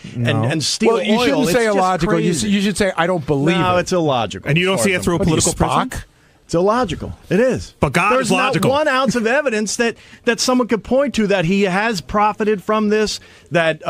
steal Well, you oil. shouldn't It's say just illogical. You crazy. should say I don't believe No, it. it's illogical. And you don't see it through a political prism? It's illogical. It is. But God There's is logical. not 1 ounce of evidence that someone could point to that he has profited from this, that